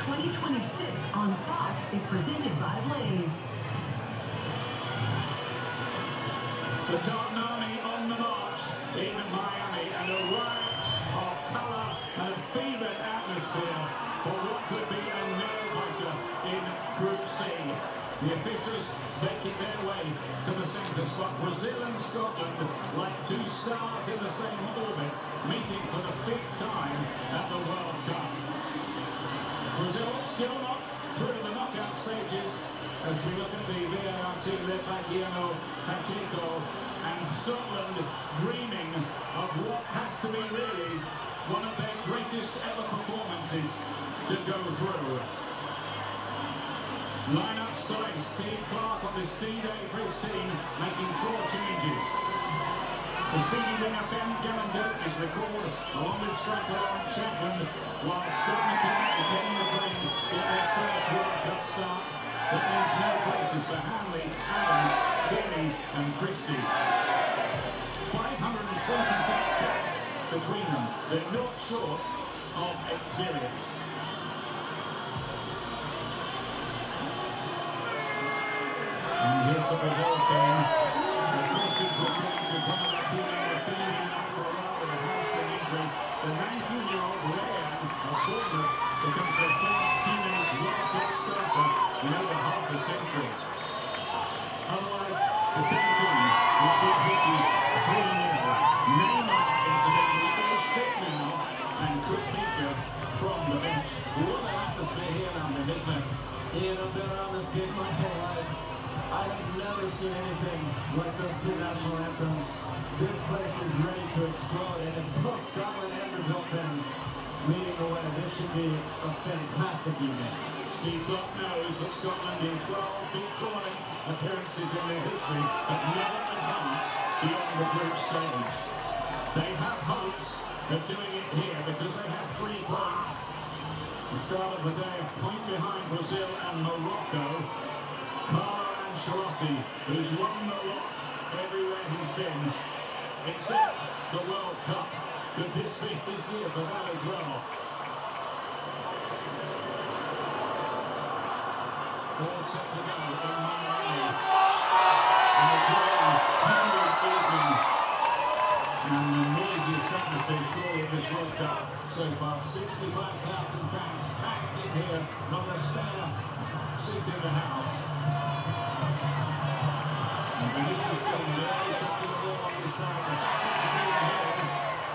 2026 on Fox is presented by Blaze. The Dark Army on the march in Miami, and a riot of colour and a fevered atmosphere for what could be a nail-biter in Group C. The officials making their way to the centre spot. Brazil and Scotland, like two stars in the same orbit, meeting for the 5th time at the World Cup. Brazil still not through the knockout stages as we look at the VAR team led by Guillermo Pacheco, and Scotland dreaming of what has to be really one of their greatest ever performances to go through. Line-up starting Steve Clark on this D-Day for his team, making 4 changes. The speedy winger Ben Gallagher is recalled along with striker Lauren Chapman, while Scotland are getting the green in their first World Cup starts. That means no places for Hanley, Adams, Tierney and Christie. 546 caps between them. They're not short of experience. And here's the Brazil team. The Christians will try to come up here with feeling after a while with a hamstring injury. The 19-year-old Leanne of Bournemouth becomes their first teenage World Cup starter in over half a century. Otherwise, the same team which did isn't it? Ian, I've been around this game my whole life. I have never seen anything like those two national anthems. This place is ready to explode, and it's both Scotland and Brazil fans leading the way. This should be a fantastic evening. Steve Clark knows that Scotland in 12 big tournament appearances in their history have never advanced beyond the group stage. They have hopes of doing it here because they have 3 points. The start of the day, a point behind Brazil and Morocco. Carlo Ancelotti, who's won the lot everywhere he's been, except the World Cup. Could this be his year for that as well? All set to go in Miami. And a great candid evening. And the noisiest atmosphere surely in this World Cup so far. 65,000 fans packed in here, not a spare seat in the house. And Vinicius getting the early touch of the ball on the side. The back of the here.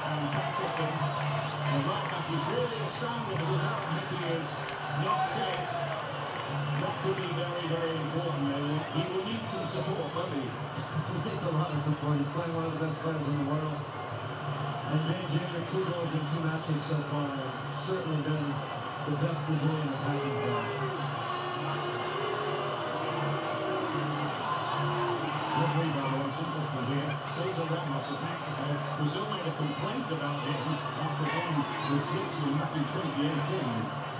And Patterson, the right back, is really astounded because Aaron Hickey is not fit. That could be very, very important. He will need some support, won't he? He gets a lot of support. He's playing one of the best players in the world. And Beijing, 2 goals in 2 matches so far, have certainly been the best Brazilian attacking player. Referee, by the way, it's interesting here. Cesar Ramos of Mexico. Brazil made a complaint about him after winning with Switzerland back in 2018.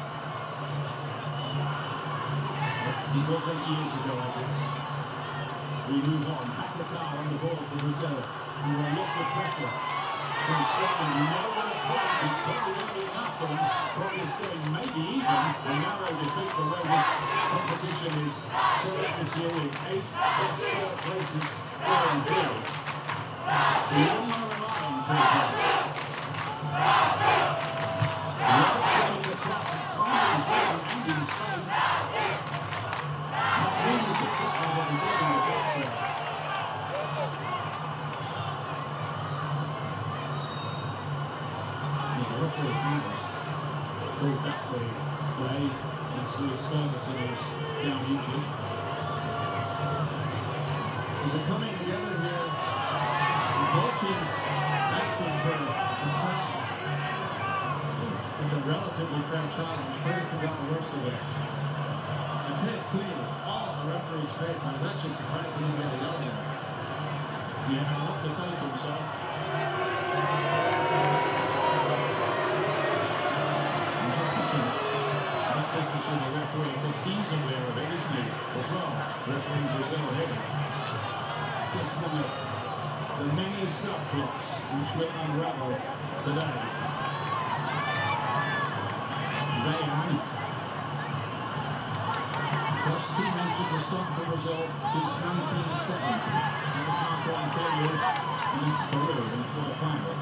He was 8 years ago, I guess. We move on. Paquetá on the ball for Brazil. And a lot of pressure from Scotland. You know what a point is probably going to be enough for them from this game. Maybe even a narrow defeat the way this competition is set up this year with 8 plus third places going through. We all want to rely on 3 points. Well, showing the cross, finding Fred and in space. Really good touch by what he's doing with that, sir. The referee has pulled back the play and Stuart Ferguson is down injured. There's a coming together here. Both teams asking for a foul. Seems like a relatively fair challenge. Ferguson got the worst of it. And Ted's clean was all on the referee's face. I was actually surprised he didn't get a yellow there. He had a lot to say for himself. That message to the referee, because he's aware of it, isn't he? As well, referee Brazil here. Just one of the many subplots which will unravel today. Rayan. First 2 matches to start for Brazil since 1970. And the half-one period against Peru in the quarter-final.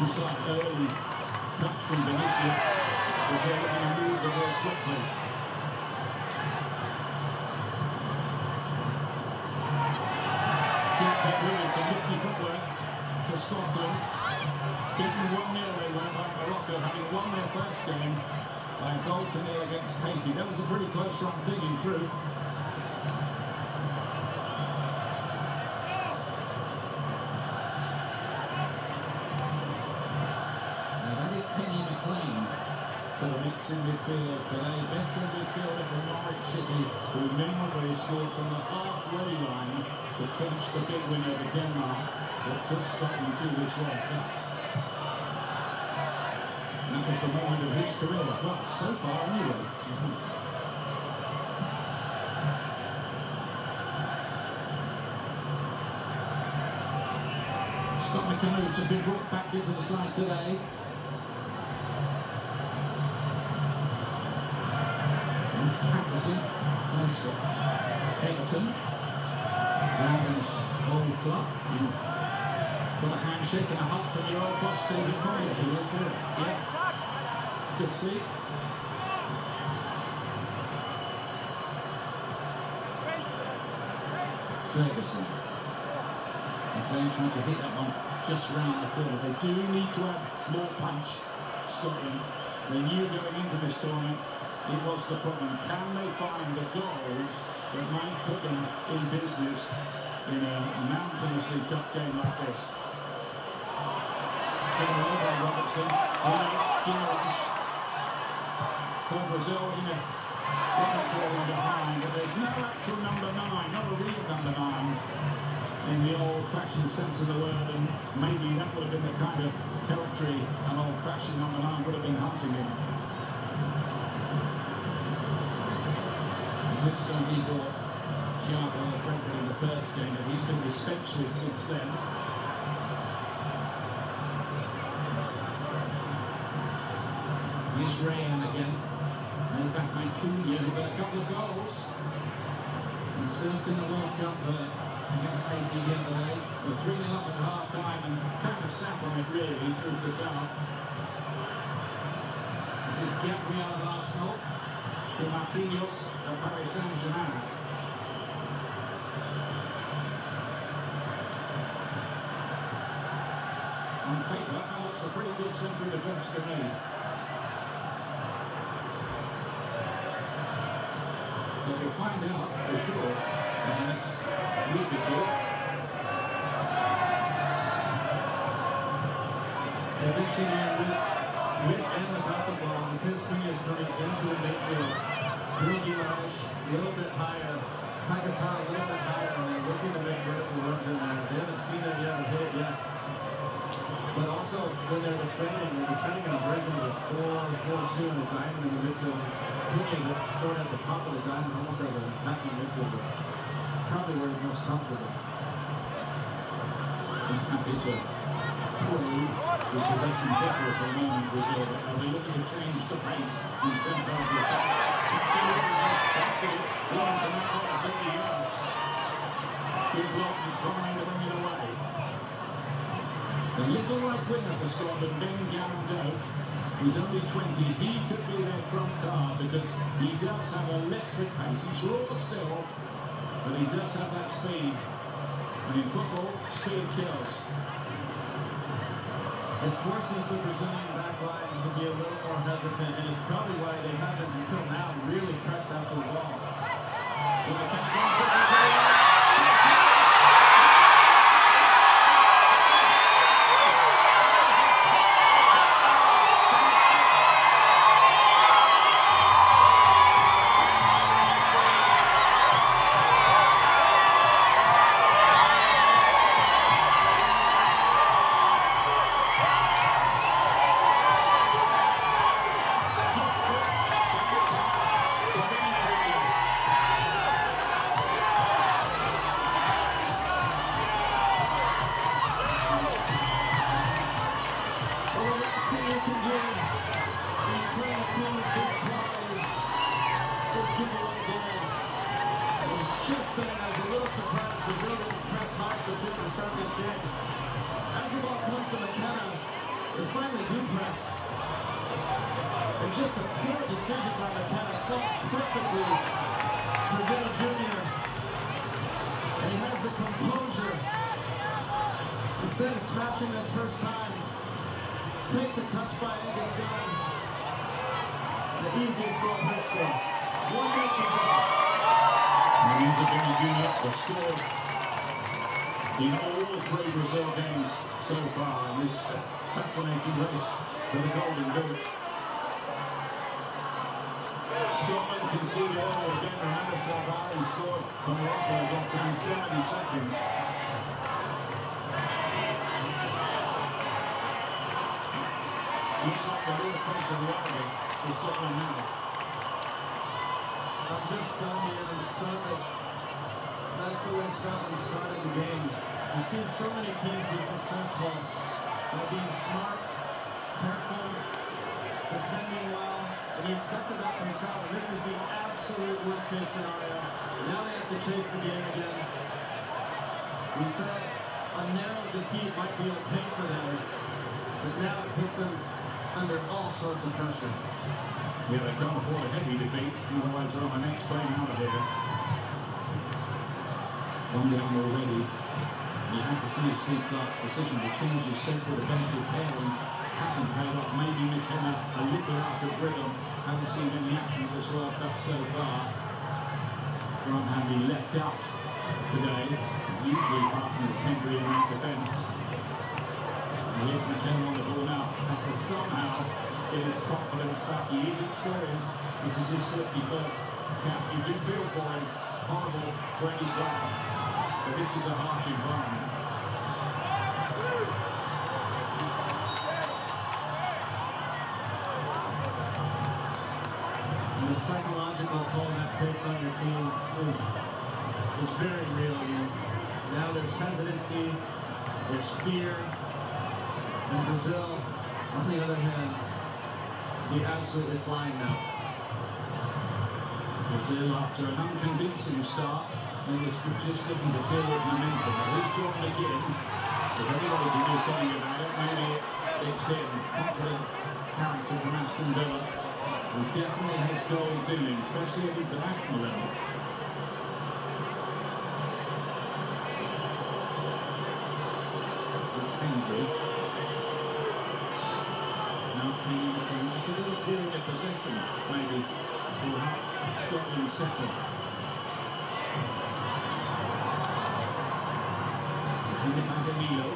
Inside early touch from Vinicius. Brazil looking to move the ball quickly. Really some nifty footwork for Scotland. Beaten 1-0 they went by Morocco, having won their first game by a goal to nil against Haiti. That was a pretty close run thing in truth. For the mix in midfield today, veteran midfielder from Norwich City, who memorably scored from the halfway line to clinch the big win over Denmark that took Scotland to this World Cup. And that was the moment of his career, well, so far anyway. Scott McCann has been brought back into the side today. Patterson, Everton, Randall's old club. Got a handshake and a hug from your old boss, David Moyes. Yeah, good see. Ferguson. McLean trying to hit that one just round the corner. They do need to have more punch, Scotland. They knew going into this tournament it was the problem. Can they find the goals that might put them in business in a mountainously tough game like this? Taken away by Robertson. Guimarães. For Brazil, falling behind, but there's no actual number 9, not a real number 9 in the old-fashioned sense of the word, and maybe that would have been the kind of territory an old-fashioned number 9 would have been hunting in. Looks like he brought Thiago Brentford in the first game, but he's been dispensed with since then. Here's Rayan again. And back by Cunha, who got a couple of goals. He's first in the World Cup against Haiti the other day. We're 3-0 up at half-time and kind of sat on it really, truth to tell. This is Gabriel of Arsenal to Marquinhos of Paris Saint-Germain. On paper, that looks a pretty good central defence to me. But we'll find out for sure in the next week or two. It's interesting with and without the ball. Matheus Cunha is coming into the midfield. Bruno Guimarães a little bit higher. Paquetá a little bit higher, and they're looking to make vertical runs in there. They haven't seen it yet or hit it yet. But also, when they're defending in a version of a 4-4-2 and a diamond in the midfield. Cunha is sort of at the top of the diamond, almost as an attacking midfielder. Probably where he's most comfortable. He's happy to play with possession football for a moment, Brazil, but they'll be looking to change the pace in centre of the attack. That's it. Runs the man over 50 yards. Good block, he's trying to bring it away. The little right winger for Scotland, Ben Garandot, who's only 20, he could be their trump card because he does have electric pace. He's raw still, but he does have that speed. And in football, speed kills. It forces the Brazilian back line to be a little more hesitant, and it's probably why they haven't until now really pressed out the wall. Instead of smashing this first time, takes a touch by Angus Gunn. The easiest goal in history. 1-0 Brazil. Remains again Junior, the score in all 3 Brazil games so far in this fascinating race for the Golden Boot. Scotland conceded early again. Remember, Salvari scored for Morocco against them in 70 seconds. Looks like the real face of the enemy for Scotland now. I'm just telling you, that's the way Scotland started the game. We've seen so many teams be successful by being smart, careful, defending well, and you expected that from Scotland. This is the absolute worst-case scenario. Now they have to chase the game again. We said a narrow defeat might be okay for them, but now it puts them under all sorts of pressure. Yeah, they can't afford a heavy defeat, otherwise they're on the next plane out of here. One down already. You have to see Steve Clarke's decision to change his central defensive pairing hasn't paid off. Maybe McKenna a little out of rhythm. Haven't seen any action of this World Cup so far. Grant Handy left out today. Usually partners temporary in that defence. And here's McKenna on the ball now. Has to somehow get his confidence back. He is experienced. This is his 51st cap. You do feel for him. Horrible for any player. But this is a harsh environment. And the psychological toll that takes on your team is very real. Now there's hesitancy, there's fear. And Brazil, on the other hand, be absolutely flying now. Brazil, after an unconvincing start, is just looking to build momentum. He's drawn again. If anybody can do something about it, maybe it's him. Confident character from Aston Villa, who definitely has goals in him, especially at international level. It's Hendry. Now cleaning the thing. Just a little period of possession, maybe, to help Scotland settle. Danilo.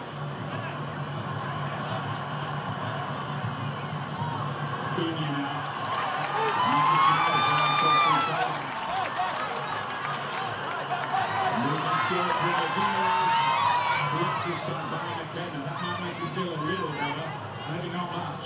Cunha now. Moving short with the Diaz. Blocks this time by McKenna. That might make him feel a little better. Maybe not much.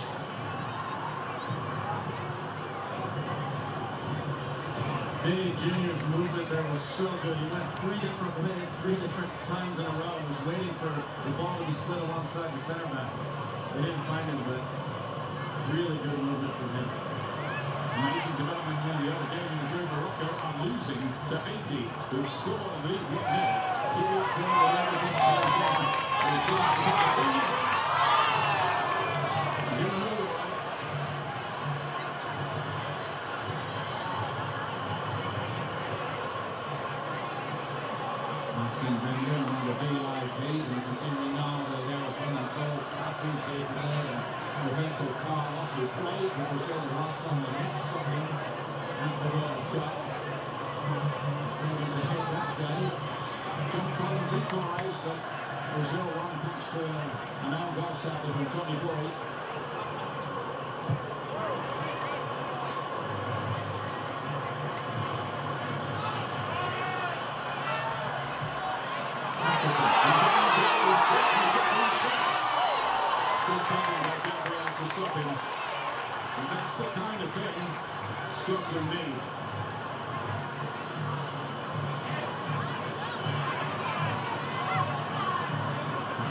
Hey, Junior's movement there was so good. He went 3 different ways, 3 different times in a row. He was waiting for the ball to be slid alongside the center backs. They didn't find him, but really good movement from him. Amazing development in the other game in the group. Morocco are losing to Haiti, who scored and lead 1-0. Marcin Wenger on the VI page, and you can see Ronaldo there as well. That's all appreciated there. And Roberto Carlos, who played with Brazil the last time they met Scotland at the World Cup. Moving to hit that day. John Collins equalised, but Brazil won thanks to an own goal saved from Tommy Boyd. And that's the kind of thing Scotland need.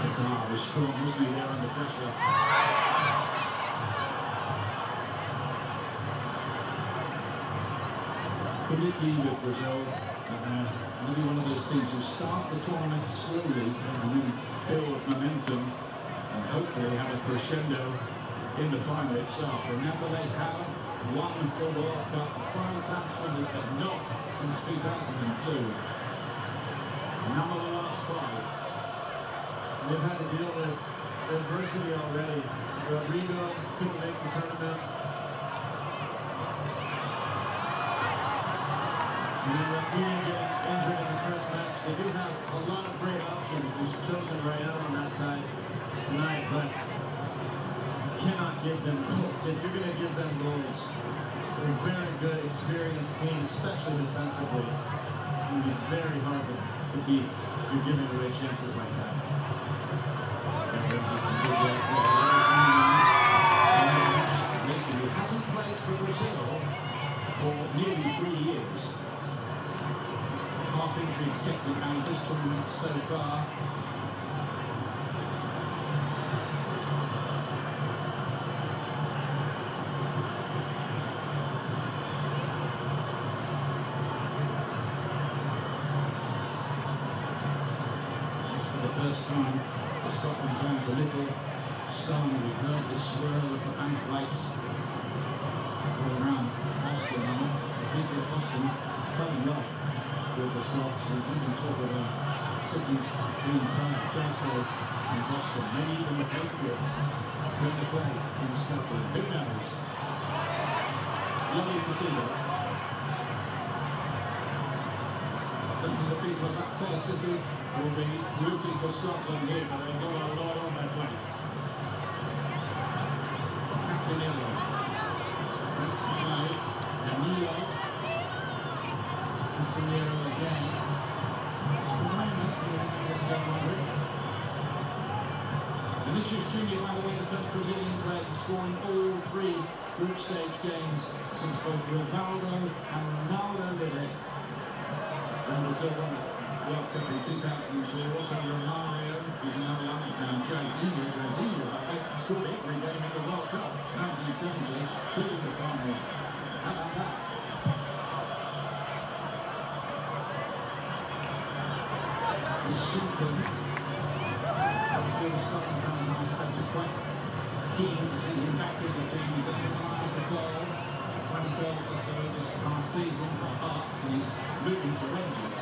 Qatar was strong, wasn't he, there under pressure? Could it be with Brazil? Maybe one of those teams who start the tournament slowly and then build momentum and hopefully have a crescendo in the final itself. Remember, they have won the World Cup 5 times winners, but not since 2002. None of the last 5. They've had to deal with adversity already. Rodrigo couldn't make the tournament. And then Rafinha getting injured in the first match. They do have a lot of great options. He's chosen right out on that side tonight, but cannot give them goals. If you're going to give them goals, they're a very good, experienced team, especially defensively. It's going to be very hard to beat if you're giving away chances like that. He hasn't played for Brazil for nearly 3 years. Half injuries kept him out of this tournament so far. First time the Scotland fans a little stunned. We heard the swirl of the bank lights all around Boston. The people of Boston fell in love with the Scots, and you can talk about cities being proud, Glasgow and Boston, maybe even the Patriots. going to play in Scotland. Who knows? Lovely to see that. Certainly the people of that fair city will be rooting for Scotland here, but they've got a lot on their plate. Casemiro. That's play. Danilo. Casemiro again. Vinicius Junior, by the way, the first Brazilian player to score in all three group stage games since both Rivaldo and Ronaldo did it. And Brazil won the World Cup in 2002. Also Romario, who's now the Jairzinho, scored every game in the World Cup 1970, including the final. How about that? It's Shinton. For the Scotland fans, I expect it quite keen to see him back in the team. He doesn't like the goal. 20 goals or so this past season for Hearts, and he's moving to Rangers.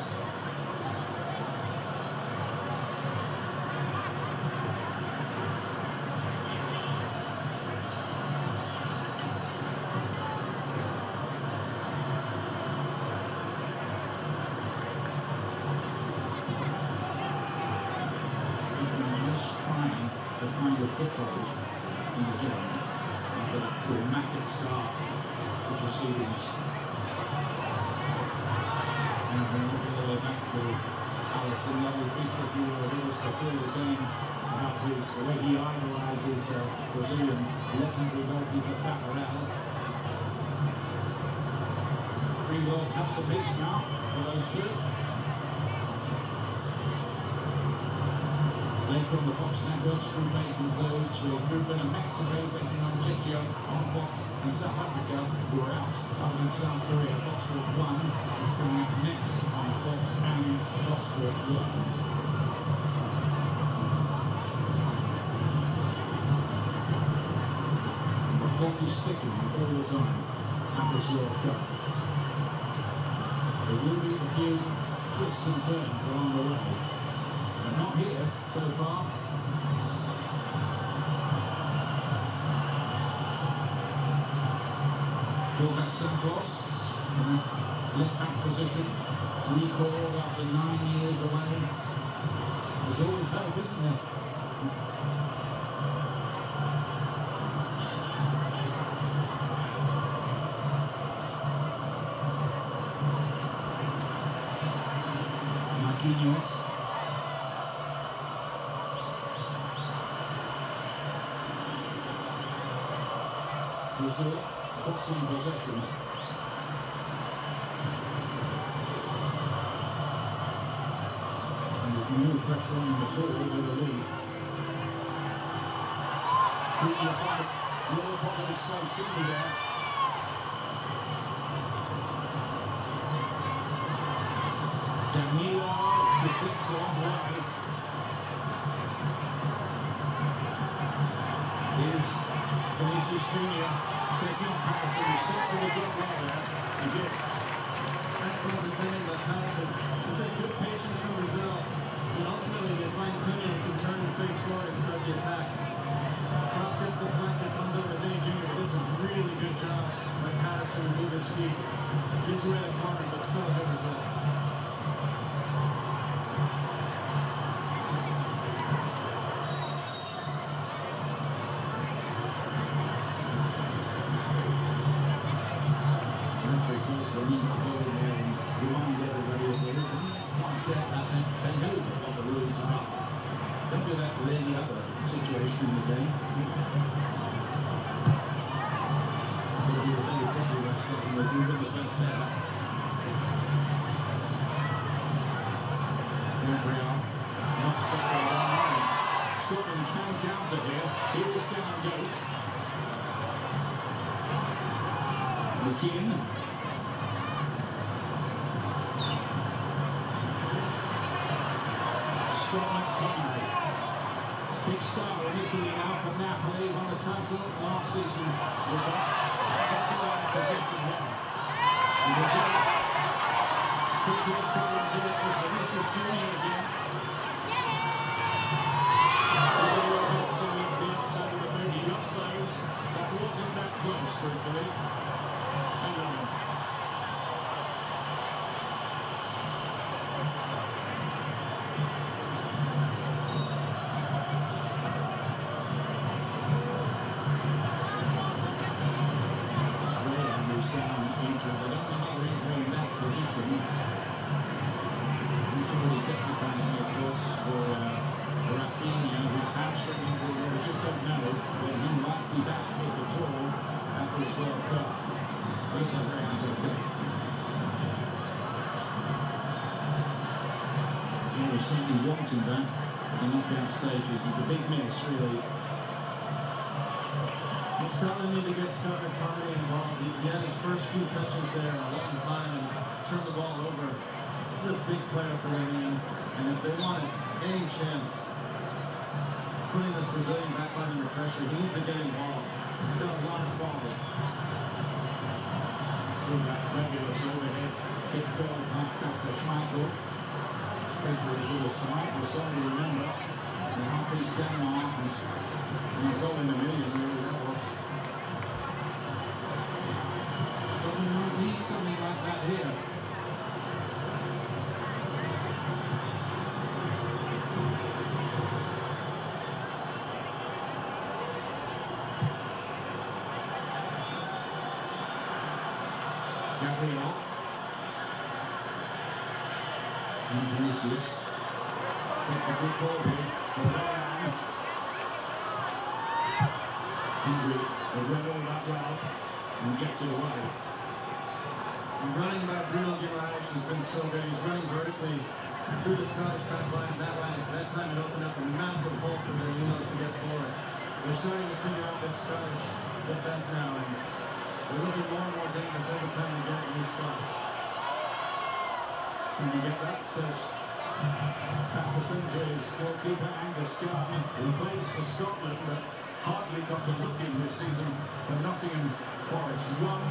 To find a football in the game after that traumatic start of proceedings. And then we'll go all the way back to Alisson. Lovely feature if you were with us before the game about the way he idolises Brazilian legendary goalkeeper Tafarel. 3 World Cups apiece now for those two. Later on the Fox networks, Group A concludes with Ruben and Mexico taking on Czechia on Fox, and South Africa, who are out against South Korea. Fox Sport 1 is coming up next on Fox and Fox Sport 1. The clock is ticking all the time at this World Cup. There will be a few twists and turns along the way. But not here so far. Gilbert Santos in the left back position. Recall after 9 years away. There's always hope, isn't there? Marquinhos. Brazil bossing possession. And with no pressure on them at all with the lead. Lower part of his space, didn't he there? Danilo deflects the long way. Here's Vinicius Junior taking on Patterson. He stepped to the good well there. He did. Excellent defending by Patterson. This is good patience from Brazil. And ultimately they find Cunha who can turn and face forward and start the attack. Cross gets deflected, comes over to Vinny Jr. This is a really good job by Patterson to move his feet. Gives away the corner, but still a good result. They need to go in there and remind everybody of the rules. And quite get that they know what the rules are. Don't do that with any other situation in the game. It'll be a very proper rest up and we'll do them the first hour. Gabriel, offside line. Scotland can counter here. Here is down Goat. McKean. Big star in Italy now for Napoli, won the title last season. Was excellent position there. And Brazil put good problems here for Vinicius Junior again. The outside of the booty. Henry. Henry. Certainly wanting that in the knockout stages. It's a big miss, really. Well, Scotland need to get Scott McTominay involved. He had his first few touches there a long time and turned the ball over. He's a big player for their team, and if they want any chance putting this Brazilian backline under pressure, he needs to get involved. He's got a lot of quality. That fabulous overhead kick ball past Casper Schmeichel. Straight to his other side. We're sorry to remember the half-beat Denmark and a goal in a million, really, that was. Scotland might need something like that here. Gabriel. And Vinicius. It's a good ball here for Ryan. Henry has read all that well and gets it away. The running by Bruno Guimaraes has been so good. He's running vertically through the Scottish back line. That time it opened up a massive hole for the to get forward. They're starting to figure out this Scottish defense now, and they're looking more and more dangerous every time they get in these spots. And you get that, says Patterson to his goalkeeper Angus Gardner, who plays for Scotland but hardly got a look in this season for Nottingham Forest. One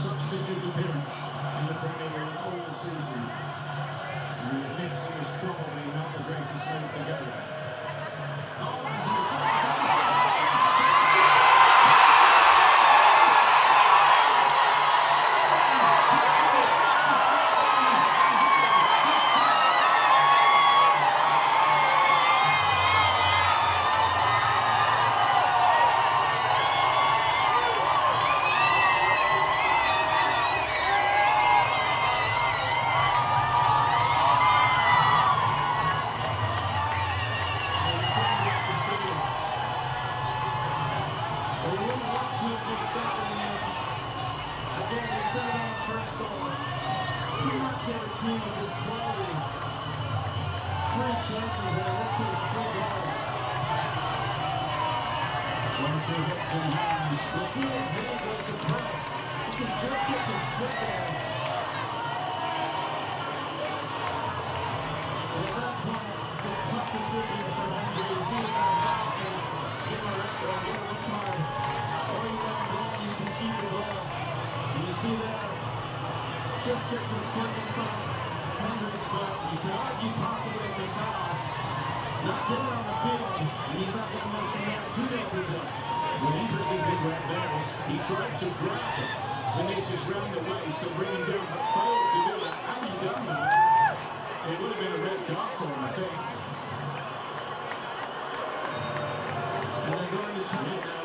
substitute appearance in the Premier League all season. And he admits he was probably not the greatest move to go there. Oh, Just gets his foot in front of Hendry's foot. You can argue possibly it's a foul. Not good on the field, and he's not getting this from there. 2-0 Brazil. the interesting thing right there is he tried to grab Vinicius round the waist and bring him down, but failed to do that. Had he done that, it would have been a red card for him, I think. And they're going to try it now.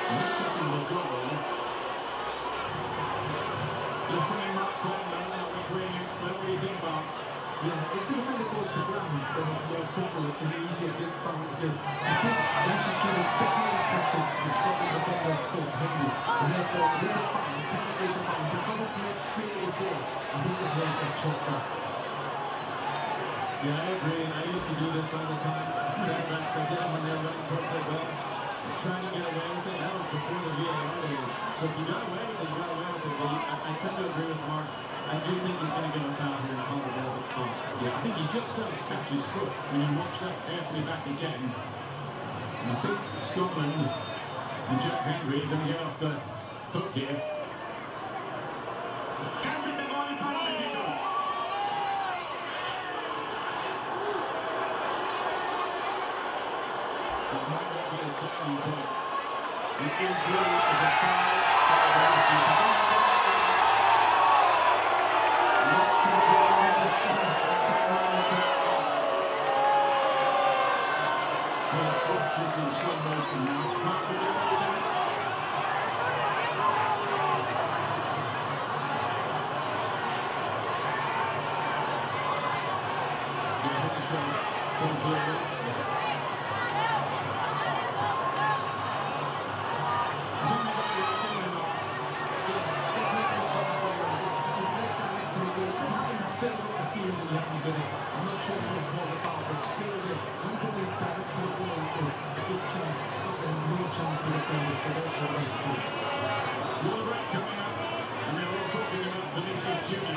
He's checking the goal. Just bringing Mark Clement out with green expert. What do you think, Mark? Yeah, if the defender goes to ground, then it's more simple, it's an easier get found. Because National Team is definitely practice the Scottish defenders called Henry. And therefore, it is a foul, technically it's a foul. Because it's an extremely before, I think this one got chalked up. Yeah, I agree. I used to do this all the time. Setbacks, I did it when they were running towards their goal. Trying to get away with it, that was before the VAR days. So if you got away with it, you got away with it. But I tend to agree with Mark. I do think he's going to get a foul here and call the ball to cross. Yeah, I think he just does catch his foot when you watch that carefully back again. And I think Scotland and Jack Henry are going to get off the hook here. It might not be a these days. It is really as a foul. Let's continue with the start. Let's watch this in slow motion now. I'm not sure what it's all about, but still, once it gets direct to the goal, it gives chance to stop and no chance to defend it, so therefore that's good. Well, right coming up, and they're all talking about Vinicius Jr.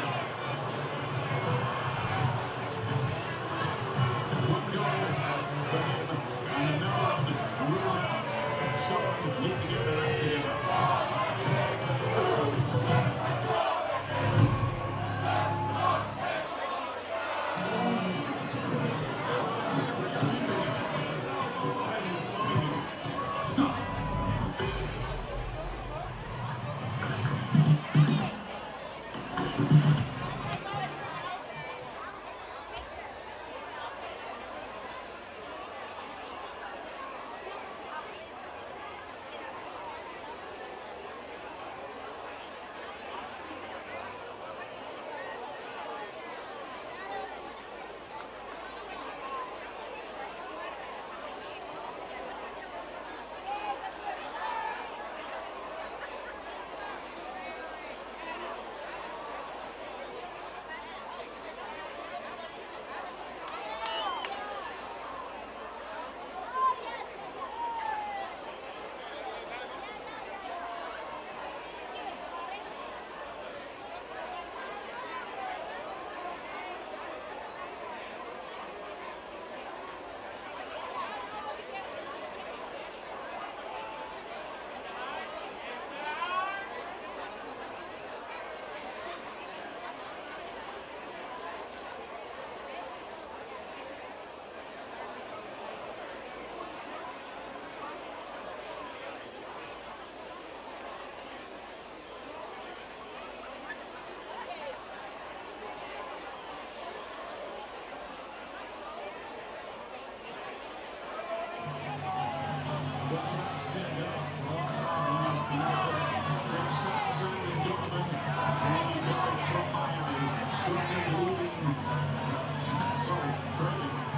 One goal for him, and another one ruled out. Scotland need to get their act together.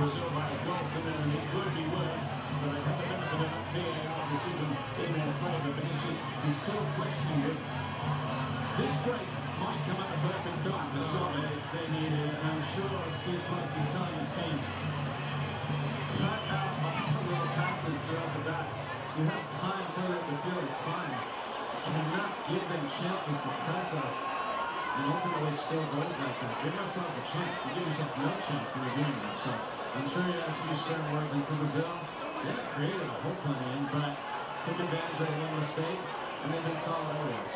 Brazil by a goal to them, and it could be worse, but they have the benefit of that VAR decision in their favour. But he's still questioning this. This break might come at a perfect time for Scotland. They need it, and I'm sure Steve Clark is telling his team, cut out a couple of passes throughout the back. You have time further up the field, it's fine. You cannot give them chances to press us and ultimately score goals like that. Give yourself a chance. You give yourself no chance when you're doing that. So I'm sure you have a few stern words in for Brazil. They haven't created a whole ton in, but took advantage of one mistake, and they've been solid otherwise.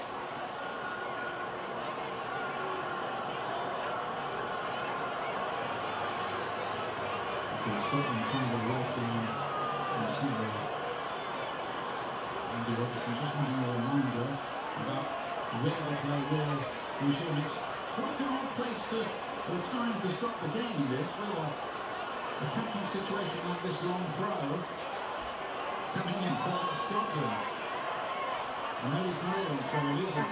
Scotland trying to away from centre. Andy Robertson, just wanting a reminder about where they play, where we should. It's Quite an odd place or time to stop the game, this, with an attacking situation like this long throw coming in for Scotland. And there is Nolan for a reason.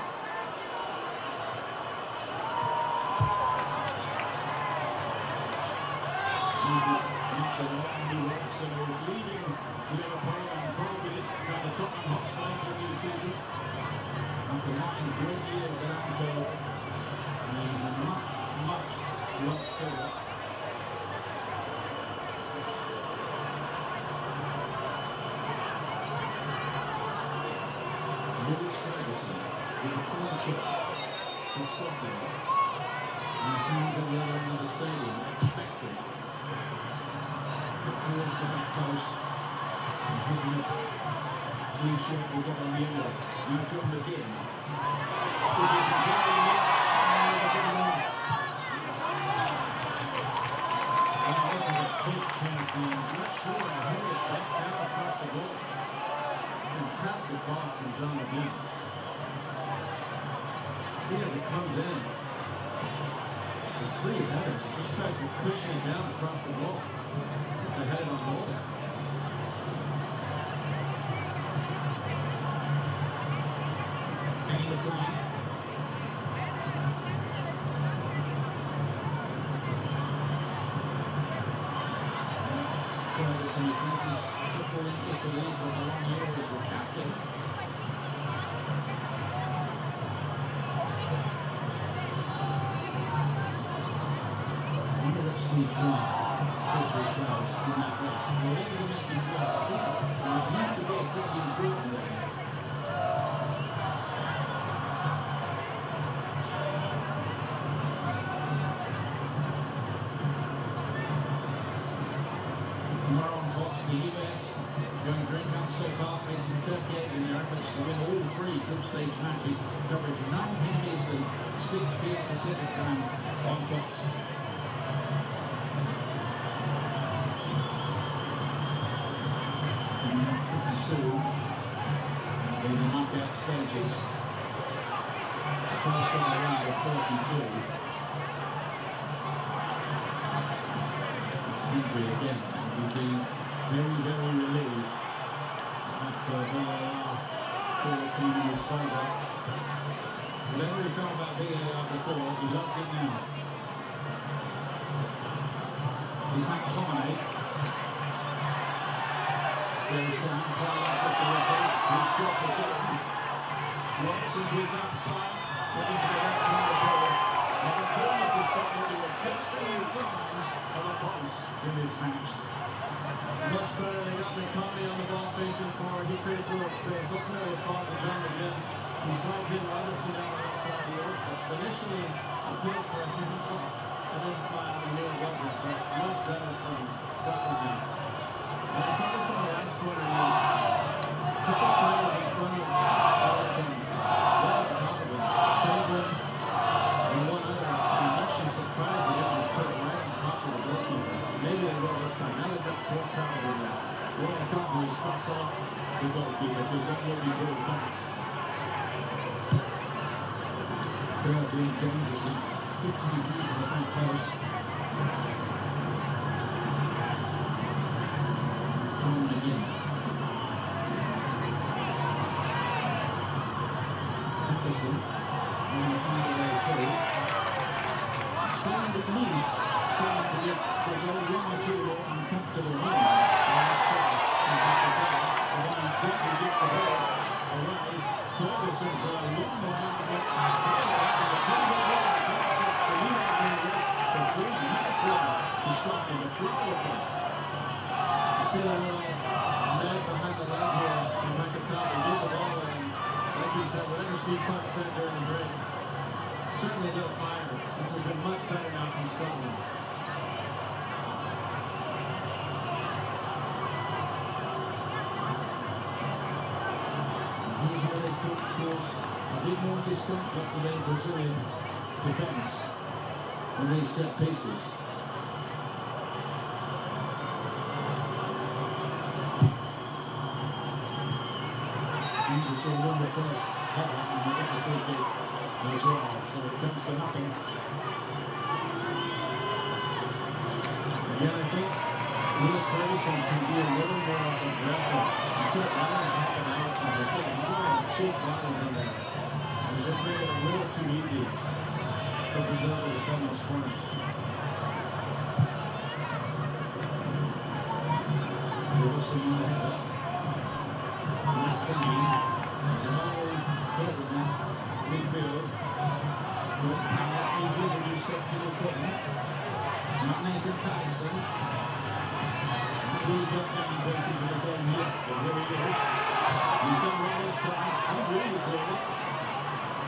Andy Robertson is leaving Liverpool and probably at the Tottenham Hotspur for a new season. After 9 great years at Anfield, and he's a much loved figure. Lewis Ferguson with a corner kick for Scotland. And fans at the other end of the stadium expect it. Put towards the back post. And picking up clean shirt we got on yellow. Now John McGinn. This is a big chance, and I'm not sure I heard it back down across the goal. fantastic ball from John again. See as it comes in. The free header just tries to cushion it down across the goal. It's a head on goal there. Any the time. Ferguson, he thinks he's football in Italy for a long year as a captain. I wonder which Steve Grant said to his guys in that way. Whatever the message was, we need to get pretty important there. Tomorrow on Fox, the US going green out so far, facing Turkey in their efforts to win all three group stage matches. Coverage 9 p.m. Eastern, 6 p.m. Pacific time on Fox. Pretty soon, in the knockout stages, first on the round of 32. It's injury again. We've been very, very relieved that VAR came in his favour. Whatever he felt about VAR before, he loves it now. He's McTominay. Goes down, Carlos at the referee. He's shot again. Locks into his outside, looking to the left hand of the ball. And the corner to stop looking at just the signs of a pulse in this match. Much better, they got McTominay on the ball facing forward, he creates a little space. Let's see how he falls to John again. He slides in Robertson down the right side of the oak, but initially appealed for a hand up and then smiled and really wasn't, but much better from Scotland now. And I saw this in the last quarter, a couple of players in front of Robertson, right on top of him, Chamberlain and one other. I'm actually surprised they didn't put it right on top of the goalkeeper. Maybe they will this time. Now they've got 4 crowds in there. What will accomplish is cross off the goalkeeper because that will be good back. Crowd being dangerous with 15 degrees in the front post. Coming again. Patterson on the final way through. Starting with Nice. Starting to get there's only 1 or 2 more uncomfortable moments. And that's the time. The one who quickly gets the ball. Arrives Ferguson for a long one out of it. The Congo ball passes the lead out of the rest. The ball not clever to stop with a fly of it. You see a little nag behind the leg here from McIntyre. Get the ball in. Like he said, whatever Steve Clark said during the break. Certainly lit a fire. This has been much better now from Scotland. Here's where they could scores a bit more discomfort for the Brazilian defence on these set pieces. Usually saw one first header and they get the free kick as well, so it comes to nothing. Again, I think Lewis Ferguson can be a little more aggressive. You put right on top of the outside. He's got a lot of big bodies in there. And just make it a little too easy for Brazil to defend those corners. Wilson on the header. Not thinking. There's an all hit with that midfield. But now injured and reset to the Clintons. Not Nathan Patterson. Not really got down back into the game yet, but here he is. He's done well this time. I'm really clear.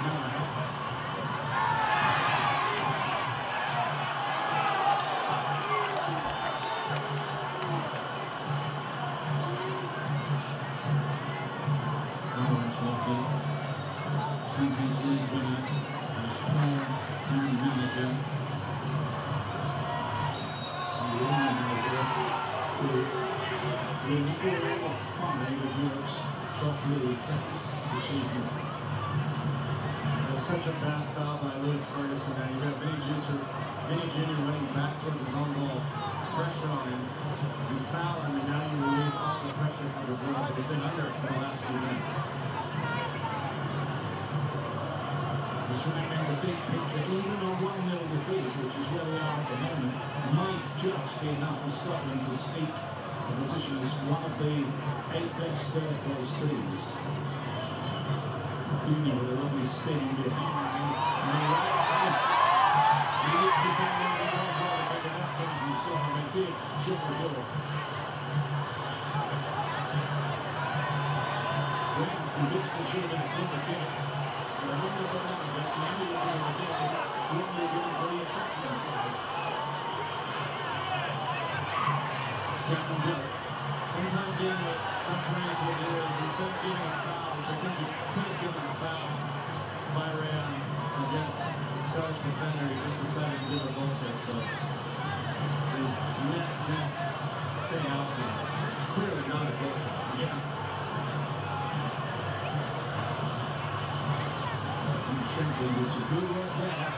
Now. Champions League winner, as player and manager. And the only manager to win all 5 of Europe's Softly takes achievement. It was such a bad foul by Lewis Ferguson there. You got Vinny Jr. running back towards his own goal. Pressure on him. You foul him, and now you relieve all the pressure from Brazil. They've been under it for the last few minutes. Just remembering the big picture, even a 1-0 defeat, which is where we are at the moment, might just be enough for Scotland to seek a position as one of the 8 best third-place teams. Junior with a lovely spin behind. And he is defending the goal goal, but the left time he saw him, they did shut the door. Wings convinced the children of the kick. But I wonder what that is. The only one who will get it, the only one for the attacking side. Captain Bill. Sometimes in the referees will do is instead of giving a foul, which I think he could have given a foul by Rayan against the Scottish defender, he just decided to give a goal kick. So he's net say out now. Clearly not a goal kick. Yeah. Shankly with some good work there.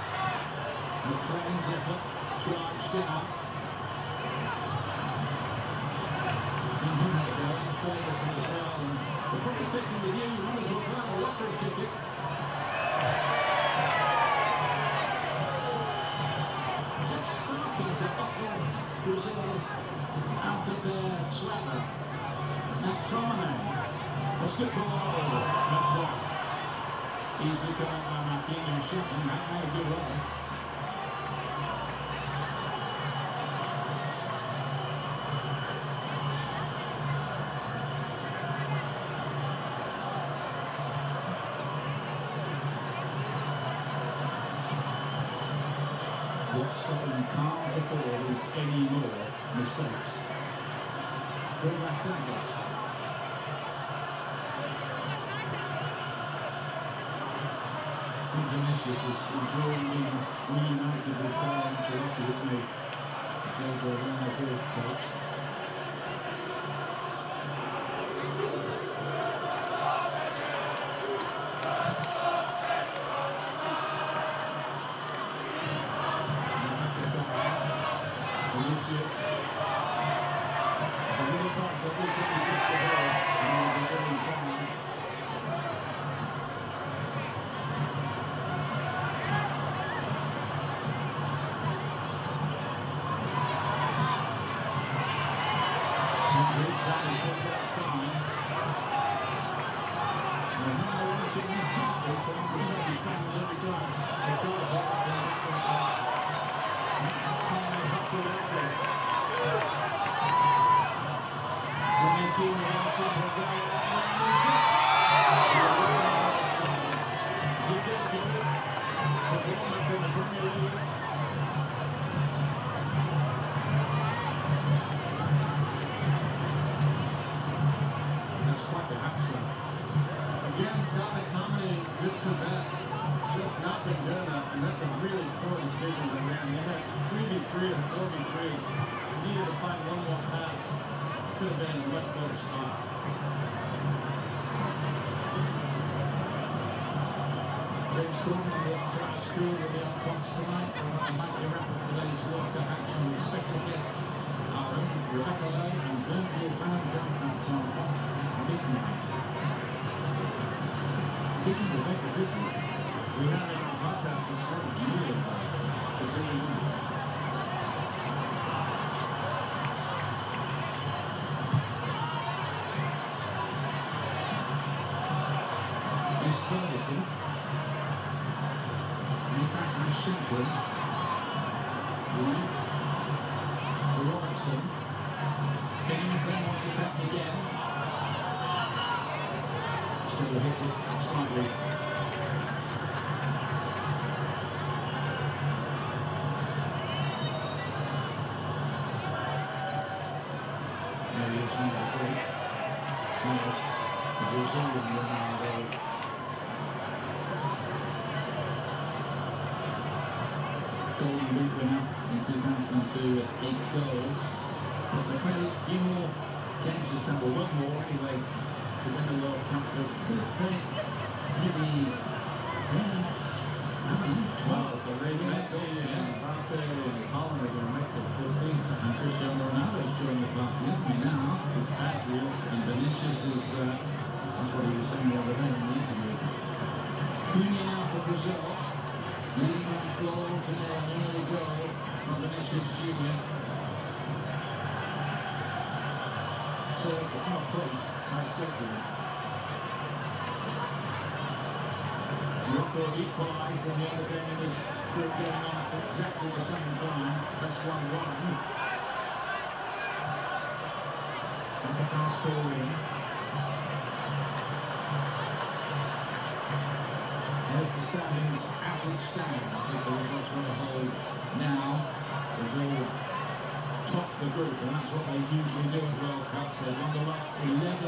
McLean Zepper charged down. Ferguson as well, and they're probably thinking with you, might as well buy a lottery ticket. Just starting to hustle Brazil out of their swagger. McTominay, that's good ball. Easily going by Marquinhos, shooting that made a good run. What Scotland can't afford is any more mistakes. Rivas Santos. Vinicius is enjoying being reunited with Carlo Ancelotti, isn't he? He's over a Real Madrid coach. Vinicius. The little box every time he gets the ball, and the Brazilian fans. Just not been good enough, and that's a really poor decision by Rand. They had 3v3 and 4v3. Needed to find one more pass. Could have been in a much better spot. James Gordon, the entire school will be on Fox tonight. I might be wrapping today's work of action with special guests, our own Rebecca Lowe and Virgil van Dijk on Fox midnight. Keeping Rebecca busy. We had it on podcast this morning. She is really good. Miss Ferguson. In fact, Miss Shankly. Robertson. Bennington wants it back again. Still hit it slightly. Golden Boot winner in 2002 with 8 goals. Plus a few more games to stumble, one more anyway. to win the World Cup. So 13, maybe 10, 12 for Messi and Mbappe and Holland are going to make it 15. And Cristiano Ronaldo is joining the party, isn't he now? It's Adriel and Vinicius is, that's what he was saying the other day in the interview. Cunha now for Brazil. Leading on goal today, an early goal from Vinicius Jr. So half plate, high schedule. Morocco equalised in the other game is group going on at exactly the same time. That's 1-1. And the fast ball in. There's the standings as it stands. If the results want to hold now, Brazil top the group, and that's what they usually do at World Cups. They've won the last 11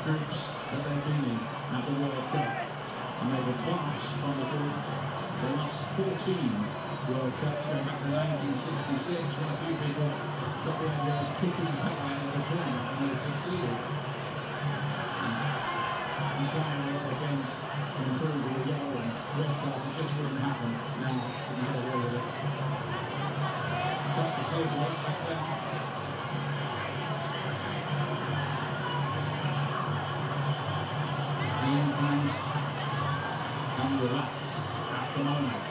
groups that they've been in at the World Cup. And they've advanced from the group the last 14 World Cups, going back to 1966, when a few people got the idea of kicking Pele out of the tournament, and they succeeded. He's trying a lot of games to improve with the yellow and red cards. It just wouldn't happen now. He can get away with it. Tough to save the watch back there. Ian fans can relax at the moment.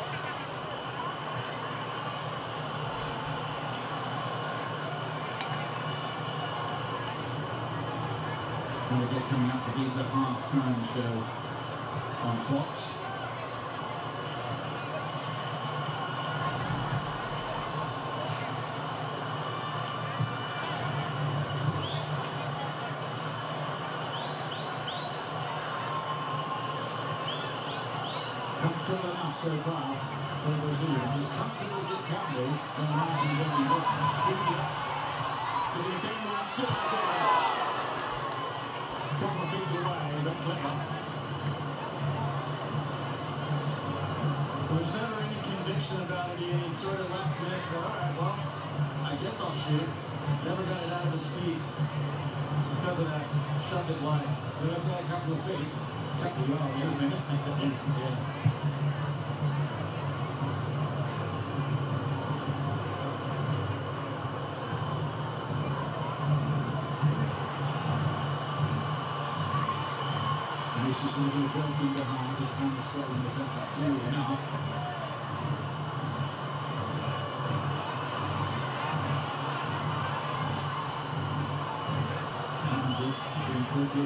We'll get coming up to these half-time show on Fox. Comfortable enough so far for the Brazilians. As comfortable as it can be when the margin's only one. Give it a game one, still again. Couple of feet away, but clever. Was never any conviction about it, Ian. He sort of last minute said, all right, well, I guess I'll shoot. Never got it out of his feet because of that. Shoved it wide. Did I say a couple of feet? A couple of yards, isn't it? Yeah. This is going to be broken behind his hand straight in the defensive clearly enough. And being pretty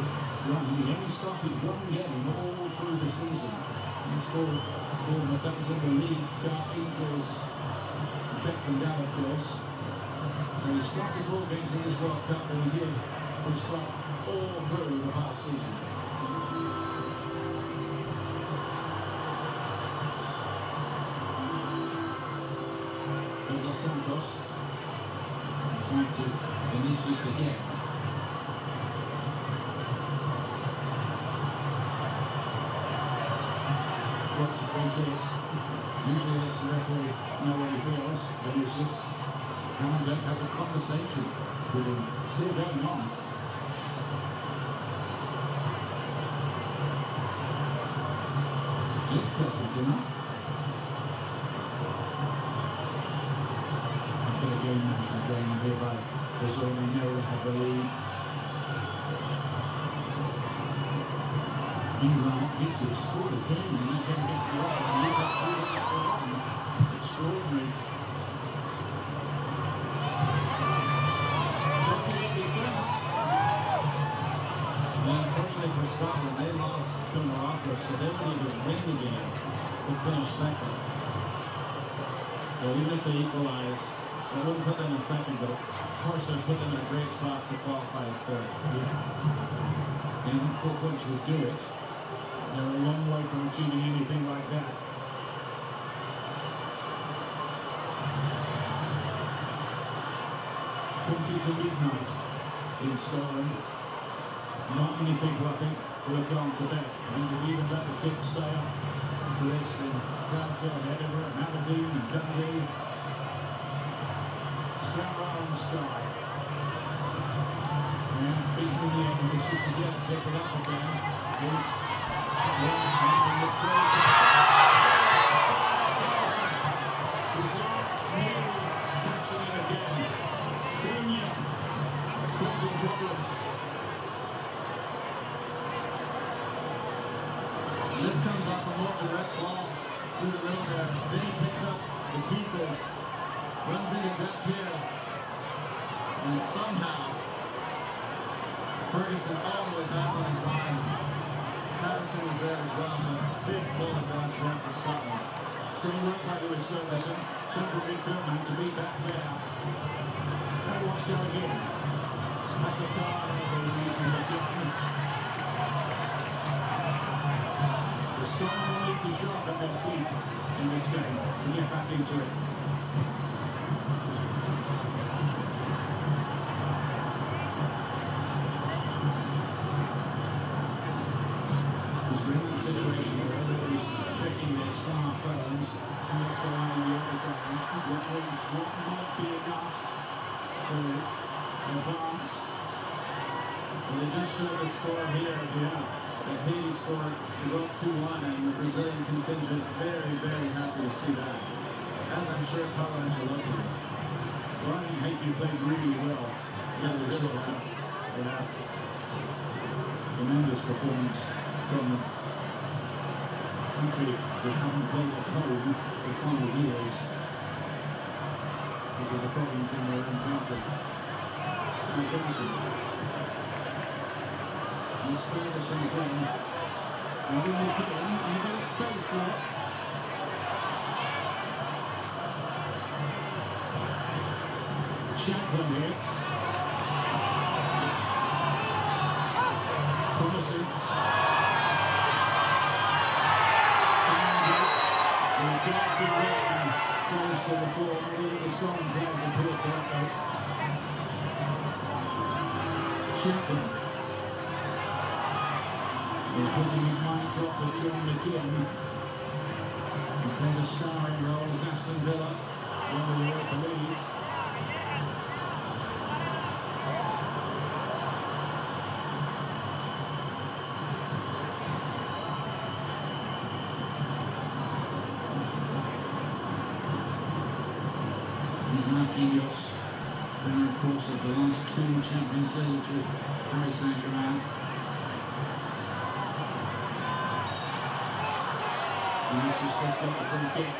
running. He only started one game all through the season. He scored Bournemouth. That was in the league. Injuries affecting that, of course. So he started 4 games in this World Cup, and he did start all through the past season. Santos trying to Vinicius again. What's the free kick? Usually lets the referee know what he feels. Vinicius has a conversation with him. Still going on. Pleasant enough. Game national game here by Brazil. They know they have the lead. Meanwhile, Egypt scored again and he's going to get the line and leave that 2-1. Extraordinary. Well, unfortunately for Scotland, they lost to Morocco, so they would need to win the game to finish second. So even if they equalize, I wouldn't put them in second, but of course I'd put them in a great spot to qualify as third. And 4 points would do it. They're a long way from achieving anything like that. 20 to midnight in Scotland. Not many people, I think, will have gone to bed. I think they've even let the kids stay up for this in Glasgow and Edinburgh and Aberdeen and Dundee. Stranraer on the sky. And speed through the air conditions to get pick it up again. Here's this comes off a more direct ball through the middle there. Vinny picks up the pieces, runs into depth here, and somehow Ferguson all the way back on his line. Patterson was there as well, but big bullet dodge run for Scotland. Great work by Lewis Ferguson, central midfielder, to be back there. And watch go again. McIntyre releases again. The Scotland will need to sharpen their teeth in this game to get back into it. Situation where everybody's checking their smartphones, so what's going on in the other game. What might be enough to advance. Well, they just showed the score here. Yeah. That Haiti scored to go up 2-1, and the Brazilian contingent very, very happy to see that. As I'm sure Carlo Ancelotti is. Well, I think Haiti played really well. Yeah, they really have. They have. Tremendous performance from the country that haven't played at home for 5 years because of the problems in their own country. He's Ferguson again. And we look at him, and you've got space there. Shelton here. Promising. Goes to the floor, maybe the strong players appear to that. Shelton. They're putting in mind drop with John McGinn. Before the starring role is Aston Villa, when we were believed. Marquinhos, winner of course of the last 2 Champions Leagues with Paris Saint-Germain. Vinicius has got the free kick.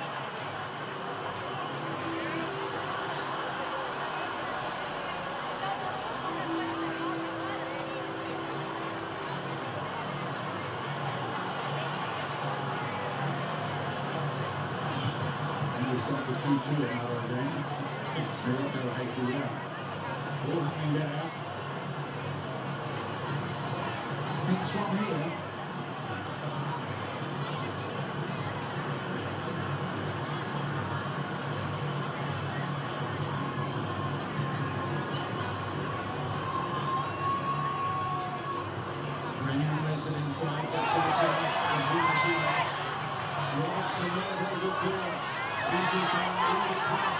And it's got to 2-2 in our game. It's Morocco Haiti out. All hanging there. It's from here. Hernandez it inside, gets to the turn, and Bruno Diaz. Ross and very good clearance. Easy time, really cross.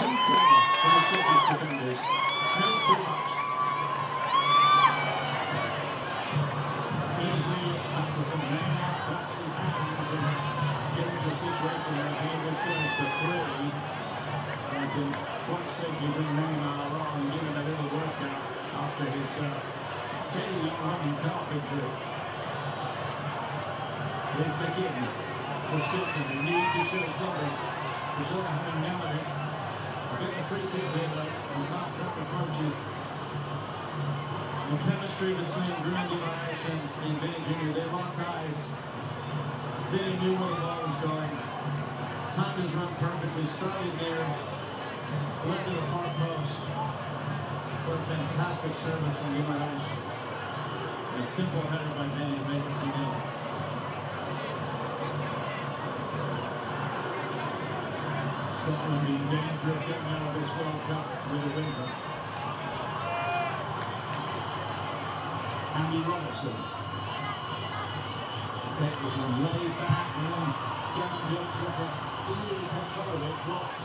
too clever for the Scottish defenders. Knows too much. Easily back to some Neymar, claps his hands and get into a situation where the English goes to 3. And can quite safely bring Neymar on, give him a little workout after his fairly long-running calf injury. Here's McGinn. For Scotland, they need to show something. For sure having none of it. A bit of free kick here though, as half-track approaches. The chemistry between Grundy and Benjamin, they locked eyes. Vinny knew where the ball was going. Time has run perfectly, started there, led to the far post. What a fantastic service from Guimaraes. A simple header by Benny to make it 2-0. Scotland in danger of getting out of this World Cup with a winner. Andy Robertson. Take this one way back and then Gavin looks like a really control of it, blocked.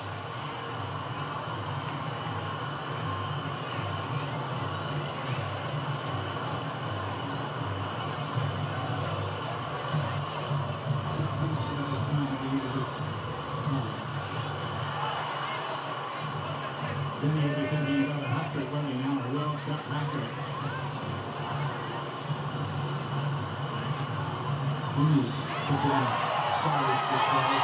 Then you'll be thinking about a hat-trick, won't you now? A World Cup hat-trick. Who's put in stylish display?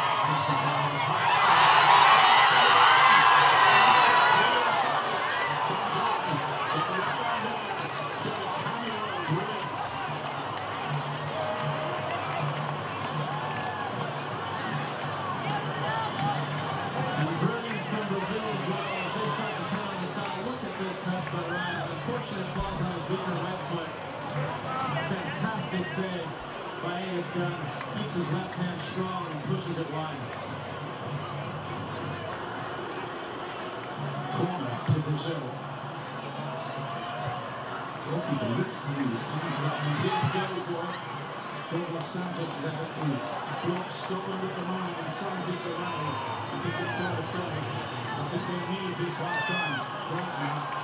And brilliance from Brazil as well. Unfortunate balls on his weaker right foot. Fantastic save by Gunn. Keeps his left hand strong and pushes it wide. Corner to Brazil. Goalkeeper looks as he was coming back. And here's Gary Boy. Douglas Santos there is blocked Scotland at the moment in some disarray. I think it's fair to say. I think they need this half time right now.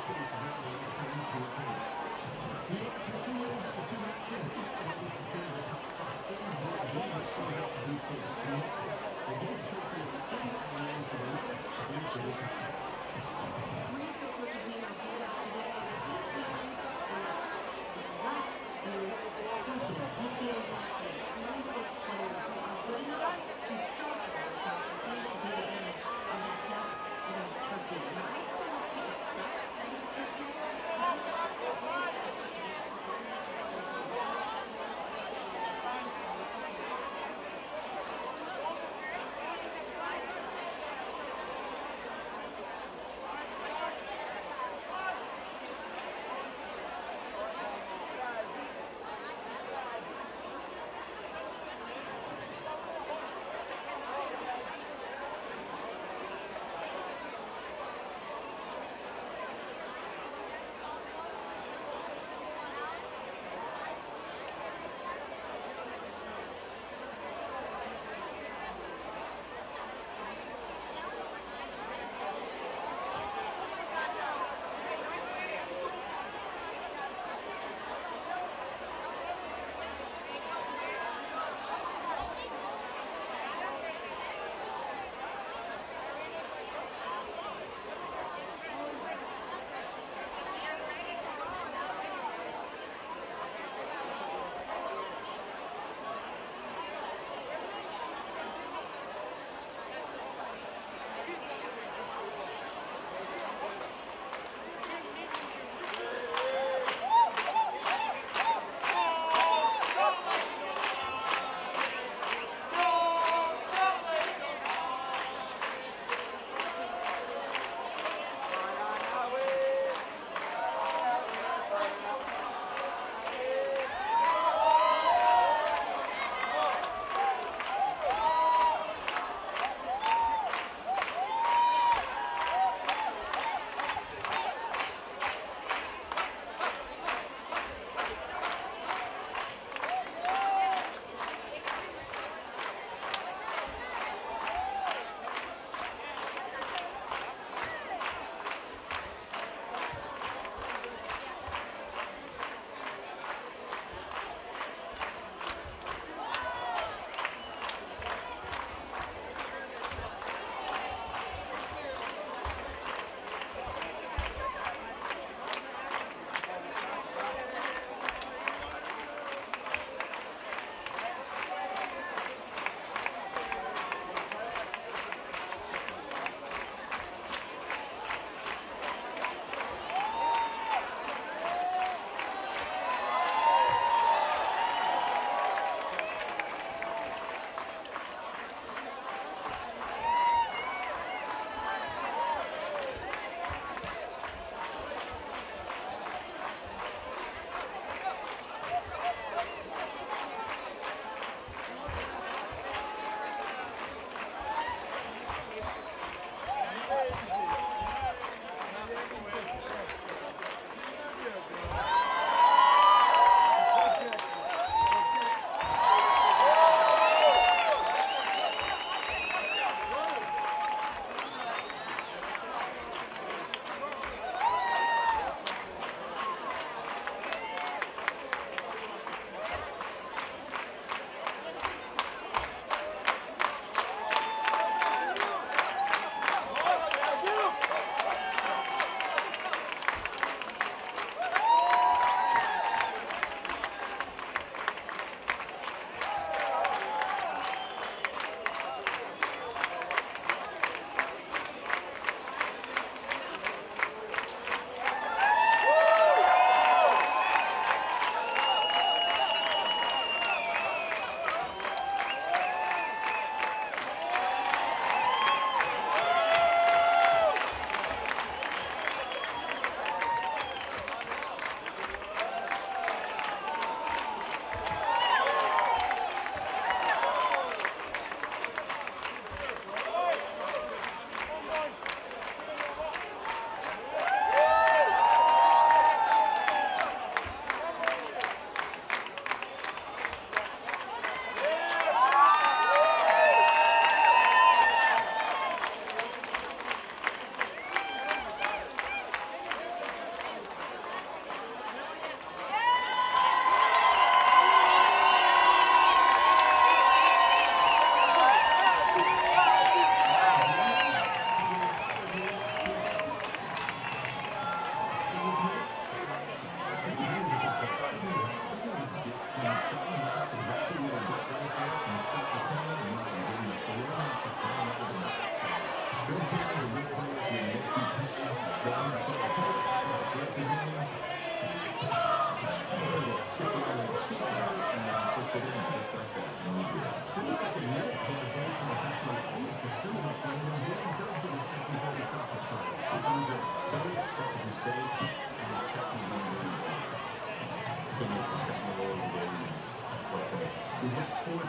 continue to rally and come into your game. The answer to wins at the two matches, and we secure the top spot in the league shows up the details tonight. The biggest trophy of the end of the year for the Knights against the top. Risco Coutino told us today that this man left because he feels like there's 26 players who are good enough to suffer without continuing to take advantage of that depth against Turkey. Now, as for what he expects against Turkey,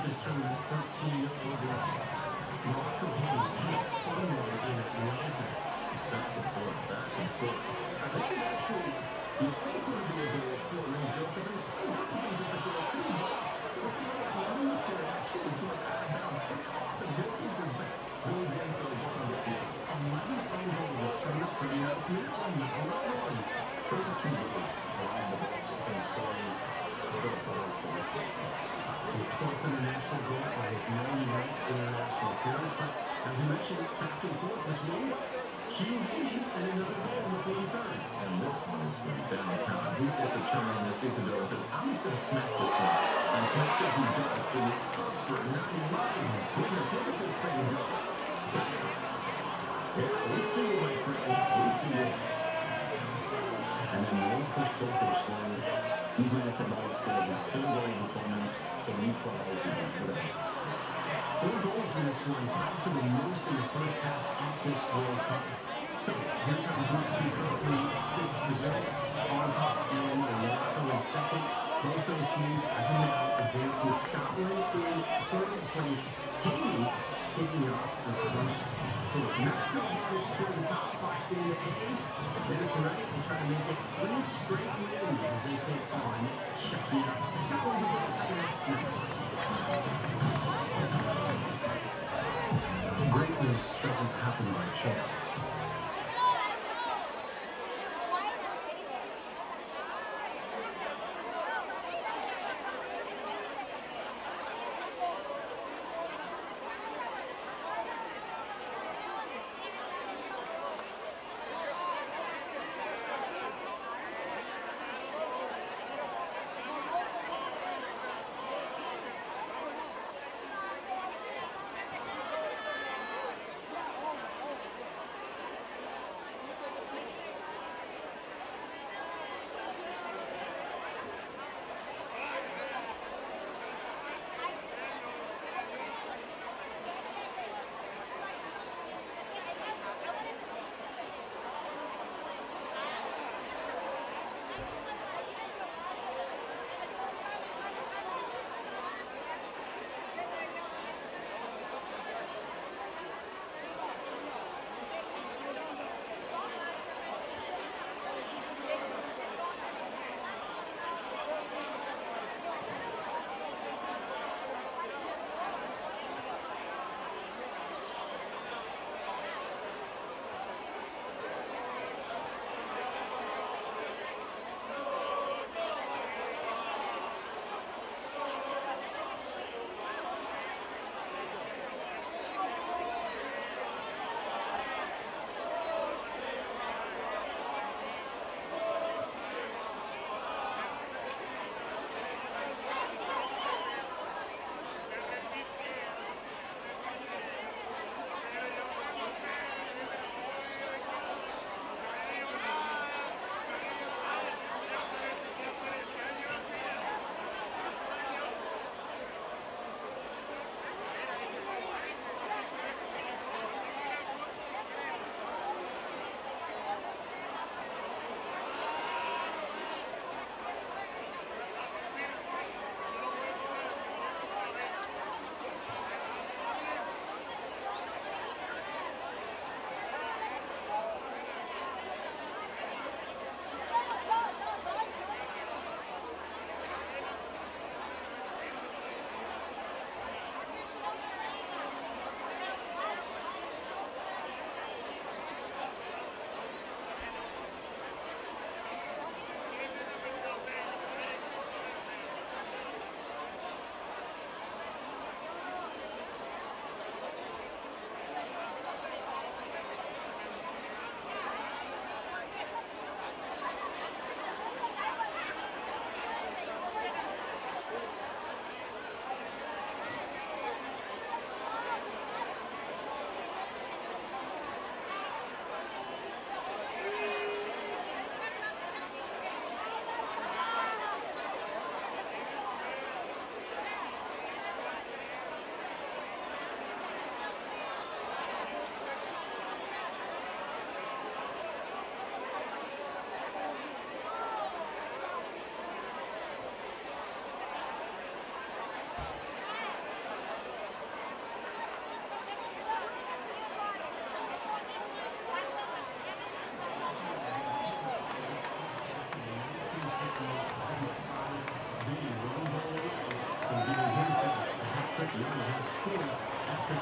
this tournament, 13 over Morocco. He was kind of fun one in Atlanta. Back and forth, back and forth. This is actually, you think it would be a goal for Ray Joseph, and both of these it's a goal too, but looking at the underneath there, it actually is going out of bounds. It's off the goalkeeper's back. Goes in for the ball on the field. 11th own goal this tournament for the European and the Netherlands. There's a key goal around the box and scoring a bit of power for this game. His 12th international goal by his 99th international appearance, but as you mentioned, back and forth, which means QB and another goal in the 43rd. And this one is from downtown. He gets a turn on this Isabel and says, I'm just going to smack this one. And smack it he does to the upper 99. Goodness, look at this thing go. Yeah, we see you, my friend. We see you. And then the old push to the finish line. He's massive ball scored his third goal of the tournament and equalizing today. 4 goals in this one, tied for the most in the first half of this World Cup. So here's how the Group C currently sits. Brazil on top and Morocco in second. Both those teams, as of now, advancing. Scotland in third place. Haiti picking up the first place. Mexico will secure the top spot in the A. Later tonight, we'll try to make it 3 straight wins as they take on China. Scotland is on second half next. Greatness doesn't happen by chance.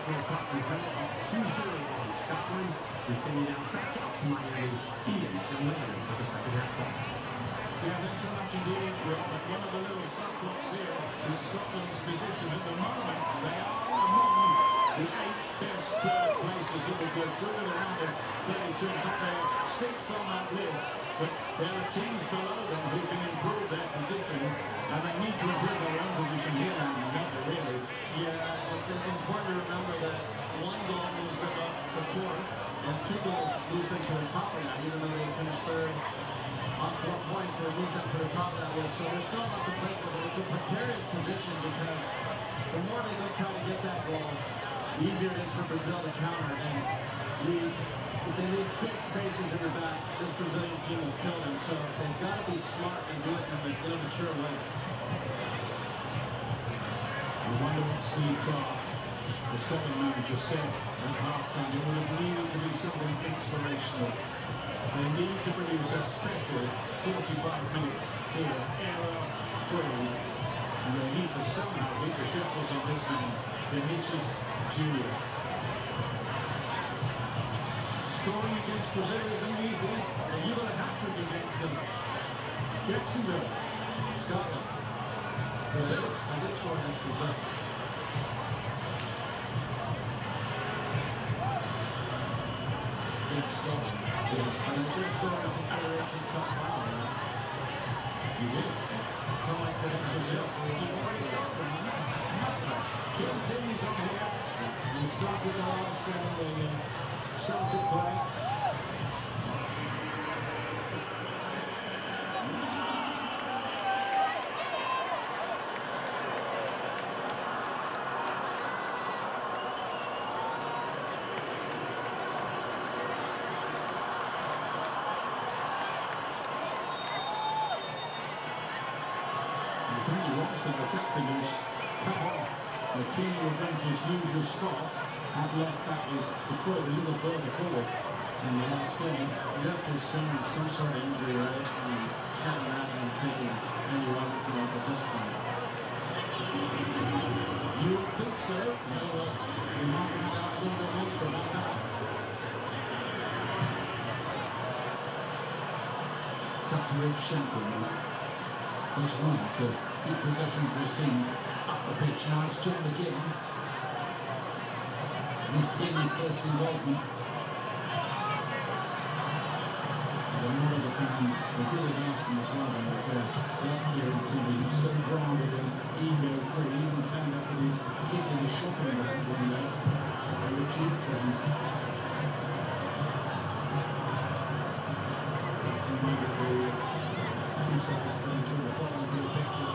Women's World Cup presented up 2-0 on Scotland. We send you now back out to Miami. Ian and Larry with the second half ball. Yeah, thanks so much indeed, Rob. And one of the little subplots here is Scotland's position at the moment. They are among the 8 best places who will go through the round of 32. In fact, they are 6th on that list, but there are teams below them who can improve their position, and they need to improve their own position here, and don't they really? Yeah, it's important to remember that 1 goal moves them up to 4th, and 2 goals moves them to the top of that, even though they finished 3rd on 4 points, they moved up to the top of that list. So there's still a lot to play for, but it's a precarious position because the more they go try to get that goal, the easier it is for Brazil to counter. And if they leave big spaces in the back, this Brazilian team will kill them. So they've got to be smart and do it in a mature way. I wonder what Steve Clark, the Scotland manager, said at half-time. It would have needed to be something inspirational. They need to produce a special 45 minutes here, error-free, and they need to somehow beat the shuffles on this man, Vinicius Junior. Scoring against Brazil isn't easy, but you got a hat-trick against them. Jacksonville. Scotland. Brazil. I did score against Brazil. Against Scotland. And I did score in the Confederations Cup final. You did. Something like this in Brazil. You've already got them, continues on here. He started the last game, the Celtic play. He's Robson, the captain, who's come off the Keeney Adventures' usual spot at left back is deployed a little further forward in the last game. You have to assume some sort of injury, right? I mean, can't imagine him taking any Robinson off at this point. You would think so. We might find out a little bit later about that. Satiric Shelton. He's right to keep possession for his team up the pitch. Now it's John McGinn. His team's first involvement. And a lot of the fans are really asking as well as they're up here on TV. He's so grounded and ego-free. He even turned up with his kids in his shopping bag one day. They were cheap trained. Two seconds going through the bottom of the picture.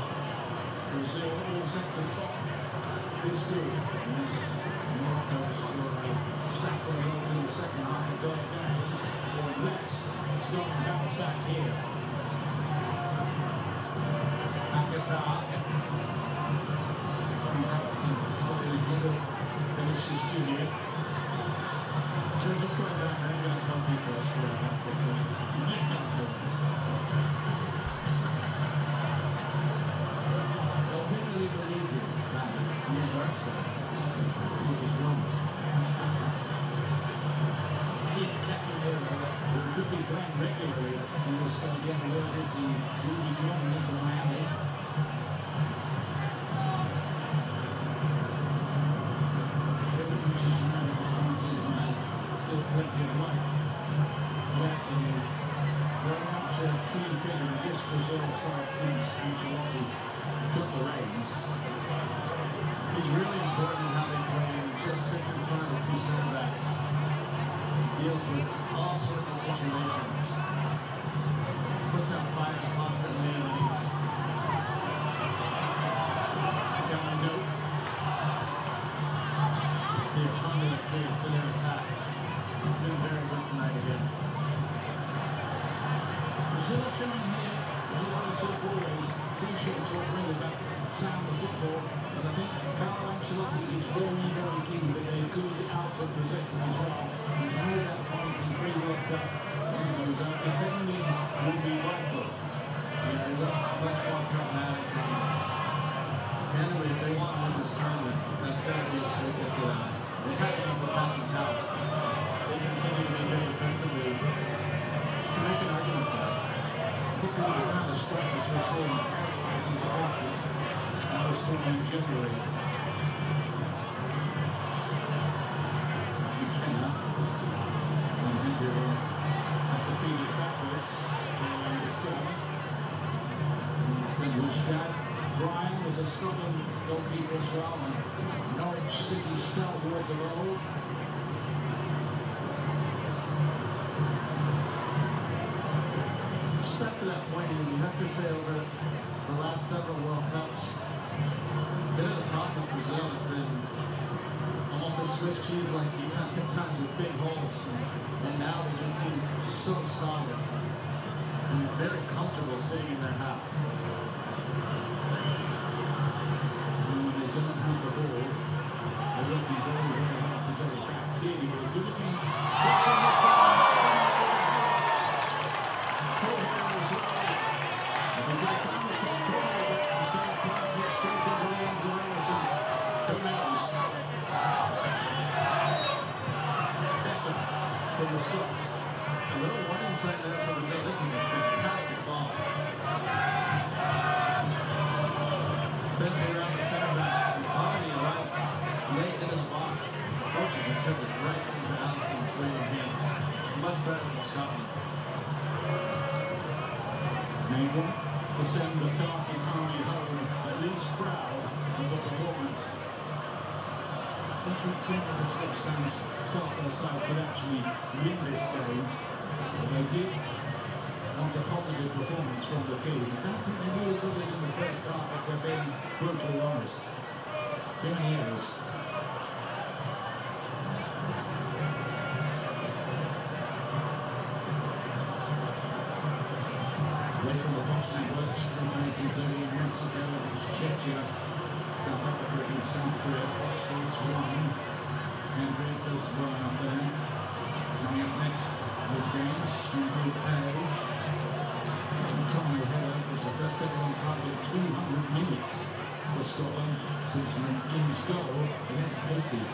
Brazil all set to top this group. As Morocco scored a stack of goals in the second half of their game. Or less. Scotland bounce back here. Akata. Vinicius Junior. So just going back, I'm going to tell people I scored a hat-trick. Believe you, that universe, is wrong. He's captain there, who could be playing regularly in this game. Where is he? Will be joining into Miami? Which is one season has still plenty of life. That is very much a key figure in this Brazil side since Ancelotti got the reins. It's really important how they play him. Just sits in front of the 2 center backs. Deals with all sorts of situations. Puts out fires constantly, and he's got a note. The conduit to their attack. He's been very good tonight again. Brazil are showing here, as a lot of talk always, t-shirt talk really about sound of football, but I think Carlo Ancelotti is very, very keen that they're good out of possession as well. He's made that point in 3 World Cup windows, and defending will be vital. Yeah, they look much more pragmatic. Candidly, if they want to win this tournament, that's got to be a statement to them. They have enough attacking talent. They continue to be good defensively. You can make an argument for that. Particularly the kind of strikers we're seeing terrorising defences in this tournament generally. McKenna and Hendry will have to feed it backwards and it's gone. It's been Lushad. Brian was a Scotland goalkeeper as well, and Norwich City stalwart of old. Back to that point, and you have to say over the last several World Cups, a bit of the problem with Brazil has been almost a Swiss cheese-like defense at times with big holes, and now they just seem so solid and very comfortable sitting in their half. And when they don't have the ball, they're working very, very hard to get it back. Tierney will do it. A little warning sign there for Brazil. This is a fantastic ball. Bends around the center backs. Already arrives late into the box. Portugal sends it right into Alisson's waiting hands. Much better than Scotland. Able to send the Tartan army home at least proud of the performance. I don't think some of the Scots fans thought their side could actually win this game, but they did want a positive performance from the team. I don't think they really got it in the first half if we're being brutally honest. Too many errors. Away from the box network, American Derby in Mexico, Czechia, South Africa and South Korea, Fox Sports 1. Hendrick does well up there. Coming up next, those games, Group A. Conor Heller was the first ever on target 200 minutes for Scotland since McGinn's goal against Haiti.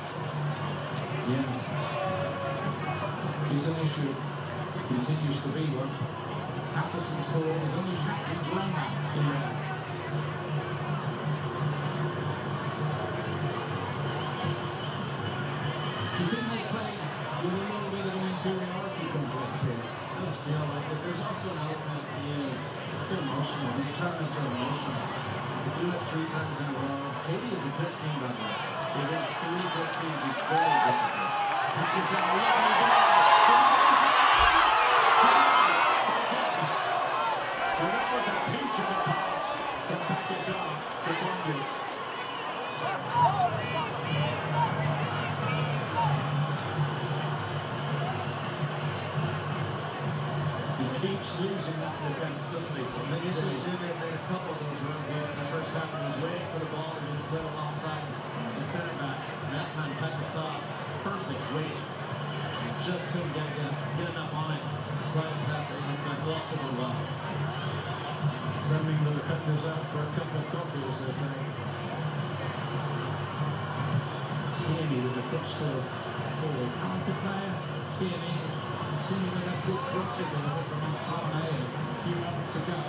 Yeah. It's an issue. Continues to be one. Patterson's goal is only Shaqtin's run in there. Do you think they play with a little bit of an inferiority complex here? It does feel like it. There's also an element it's emotional. These tournaments are emotional. To do it 3 times in a row. Haiti is a good team, by the way. Against 3 good teams, it's very difficult. That was a peach of a pass from Pakistan to Bondi. He keeps losing that defence, doesn't he? And Vinicius Jr. made a couple of those runs here in the first half. He was waiting for the ball and just slid alongside the center back. And that time, Pakistan, perfect weight. He just couldn't get enough on it to slide past it. He's like lost over well. Sending the defenders out for a couple of cocktails, they say. Tierney with the cross forward. Talented player, Tierney. Seemingly a good crossing over from Arne. A few moments to go.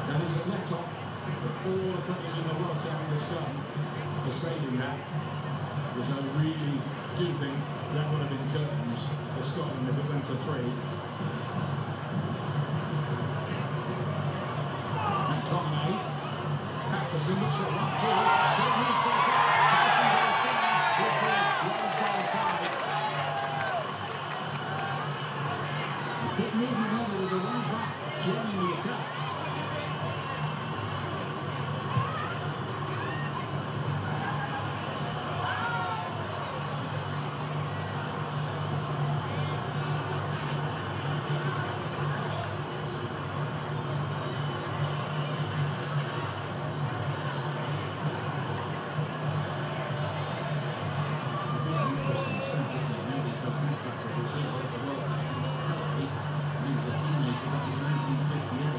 That is a let-off, but all the putting in the work on this gun for saving that. Because I really do think that would have been curtains for Scotland if it went to 3. McTominay. Patterson looks for 1-2. Good movement over with the right back, joining the attack. It's an interesting stuff, isn't it? Nobody's got a contract for Brazil over the World Cup since 1958. He was a teenager back in 1958.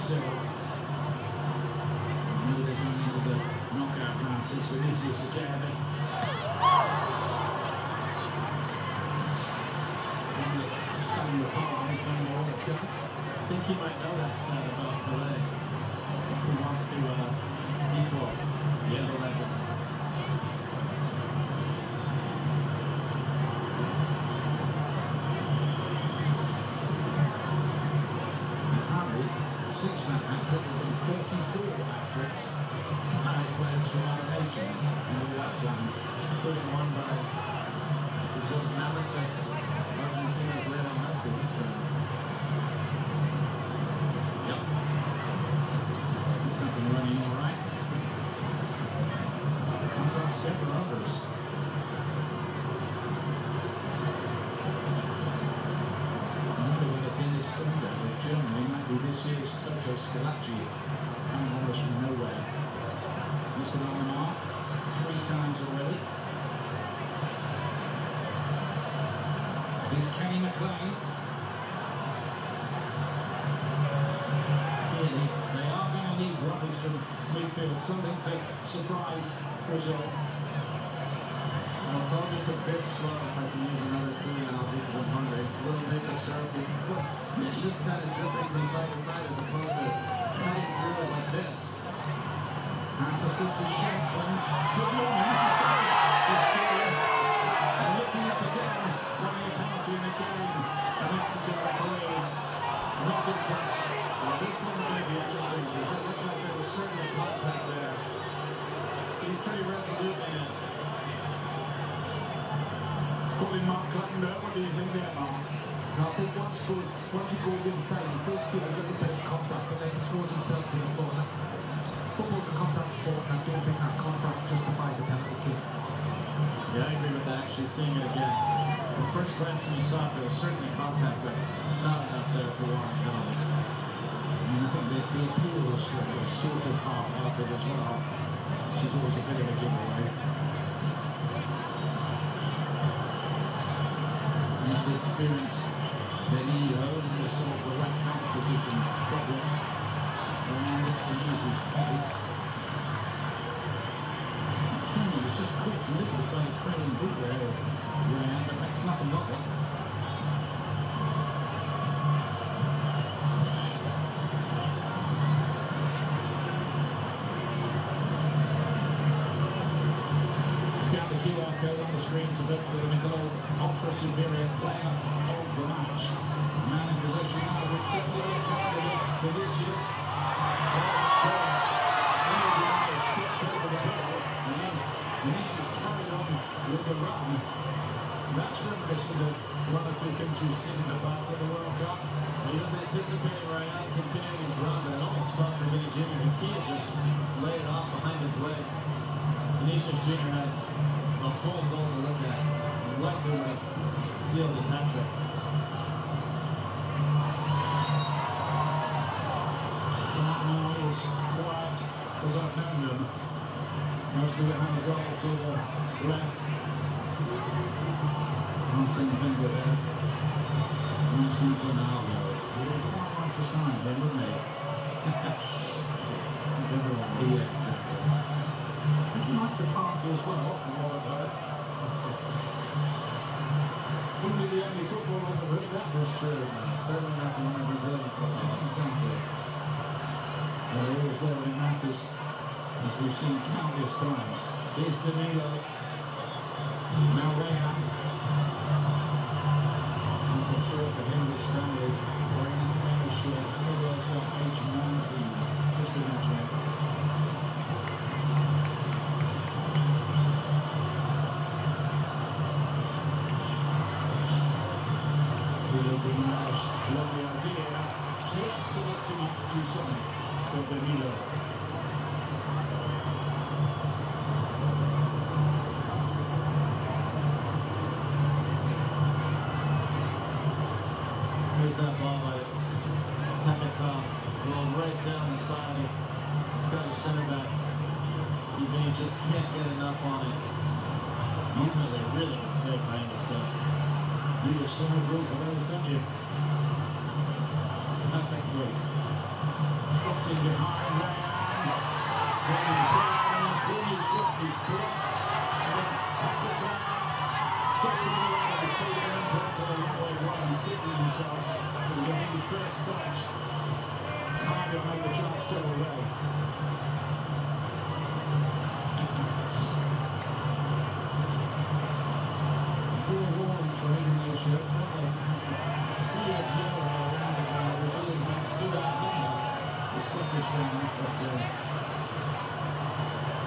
Maybe they're going into the knockout rounds. It's Vinicius again. Stunning the palm, he's going to hold it. I think he might know that stat about Pelé. He wants to equal the other legend. Since that hat-trick, there have been 34 hat-tricks by players from other nations in the lifetime, including one by Brazil's nemesis, Argentina's Lionel Messi this time. Yep. Something running all right. I saw several others. Germany might be this year's Toto Scalacci, coming almost from nowhere. Missed it on the mark 3 times already. Here's Kenny McLean. Clearly, they are going to need rubbish from midfield, something to surprise Brazil. Well, it's all just a bit slow if I can use another clean analogy because I'm hungry. A little bit of syrupy, but it's just kind of dripping from side to side as opposed to cutting through it like this. And to Seleção. Good moment. It's good. And looking up again, running a penalty in the game. And Mexico plays not in touch. Well, this one's going to be interesting because it looked like there was certainly contact there. He's pretty resolute, man. Calling Mark Clayton, what do you think there, Mark? I think once he goes inside, he does feel a little bit of contact, but then he throws himself to the floor. Football's a contact sport, and I don't think that contact justifies a penalty. Yeah, I agree with that, actually seeing it again. The first glance when you saw it, there was certainly contact, but not enough there to warrant a penalty. I mean, I think the appeal was sort of half-hearted as well, which is always a bit of a giveaway. It's the experience they need to solve the right back position problem. Around it to use his pace. Timmy was just caught a little bit by the trailing boot there of Ryan, but that's nothing of it. Scan the QR code on the screen to vote for the Nicole ultra superior player of the match. Man in possession now with Vinicius. Vinicius carried on with the run. That's reminiscent of 1 or 2 things we've seen in the past in the World Cup. He was anticipating right now continuing his run, but it almost felt for Vinny Jr. if he had just laid it off behind his leg. Vinicius Jr. had a whole goal to look at. Likely would have sealed his hat-trick. Now is quiet as I've known them. Mostly behind the goal to the left. Hansen finger there. Hansen Ronaldo. They would quite like to sign him, wouldn't they? Everyone would. He'd like to party as well, from what I've heard. Wouldn't be the only footballer to heard that was true. Certainly not the one of Brazil. Exactly. Well, he was there when it matters, as we've seen countless times. Here's Danilo. Now Rea. Not a short for him this Stanley. Wearing that famous shirt for the World Cup age 19. Just imagine it. Lovely idea. Just the ultimate to something for Danilo. Here's that ball by Paquetá. Going right down the side of Scottish centre back. Zidane just can't get enough on it. Ultimately, really good save by Anderson. You were so good for those, didn't you? Perfect weight. block. Back to down. Crossing the line. He's taking an impact on the runway one. He's kicking himself. It was his first touch. Kind of made the chance go away. Scottish fans that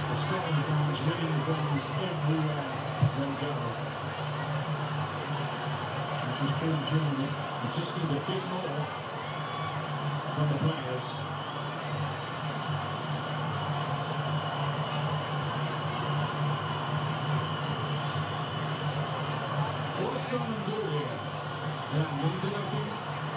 the Scotland fans winning things everywhere they go. Which is true in Germany. They just need a bit more from the players. What's Scotland do here? They're looking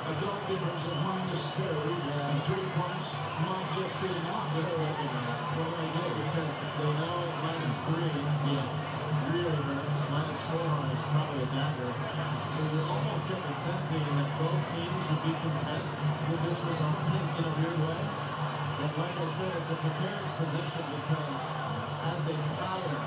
a goal difference of -2 and 3 points might just be enough. Well, they do because they know -3 really hurts. -4 is probably a dagger. So you almost get the sensing that both teams would be content with this result in a weird way. But like I said, it's a precarious position because as they tire,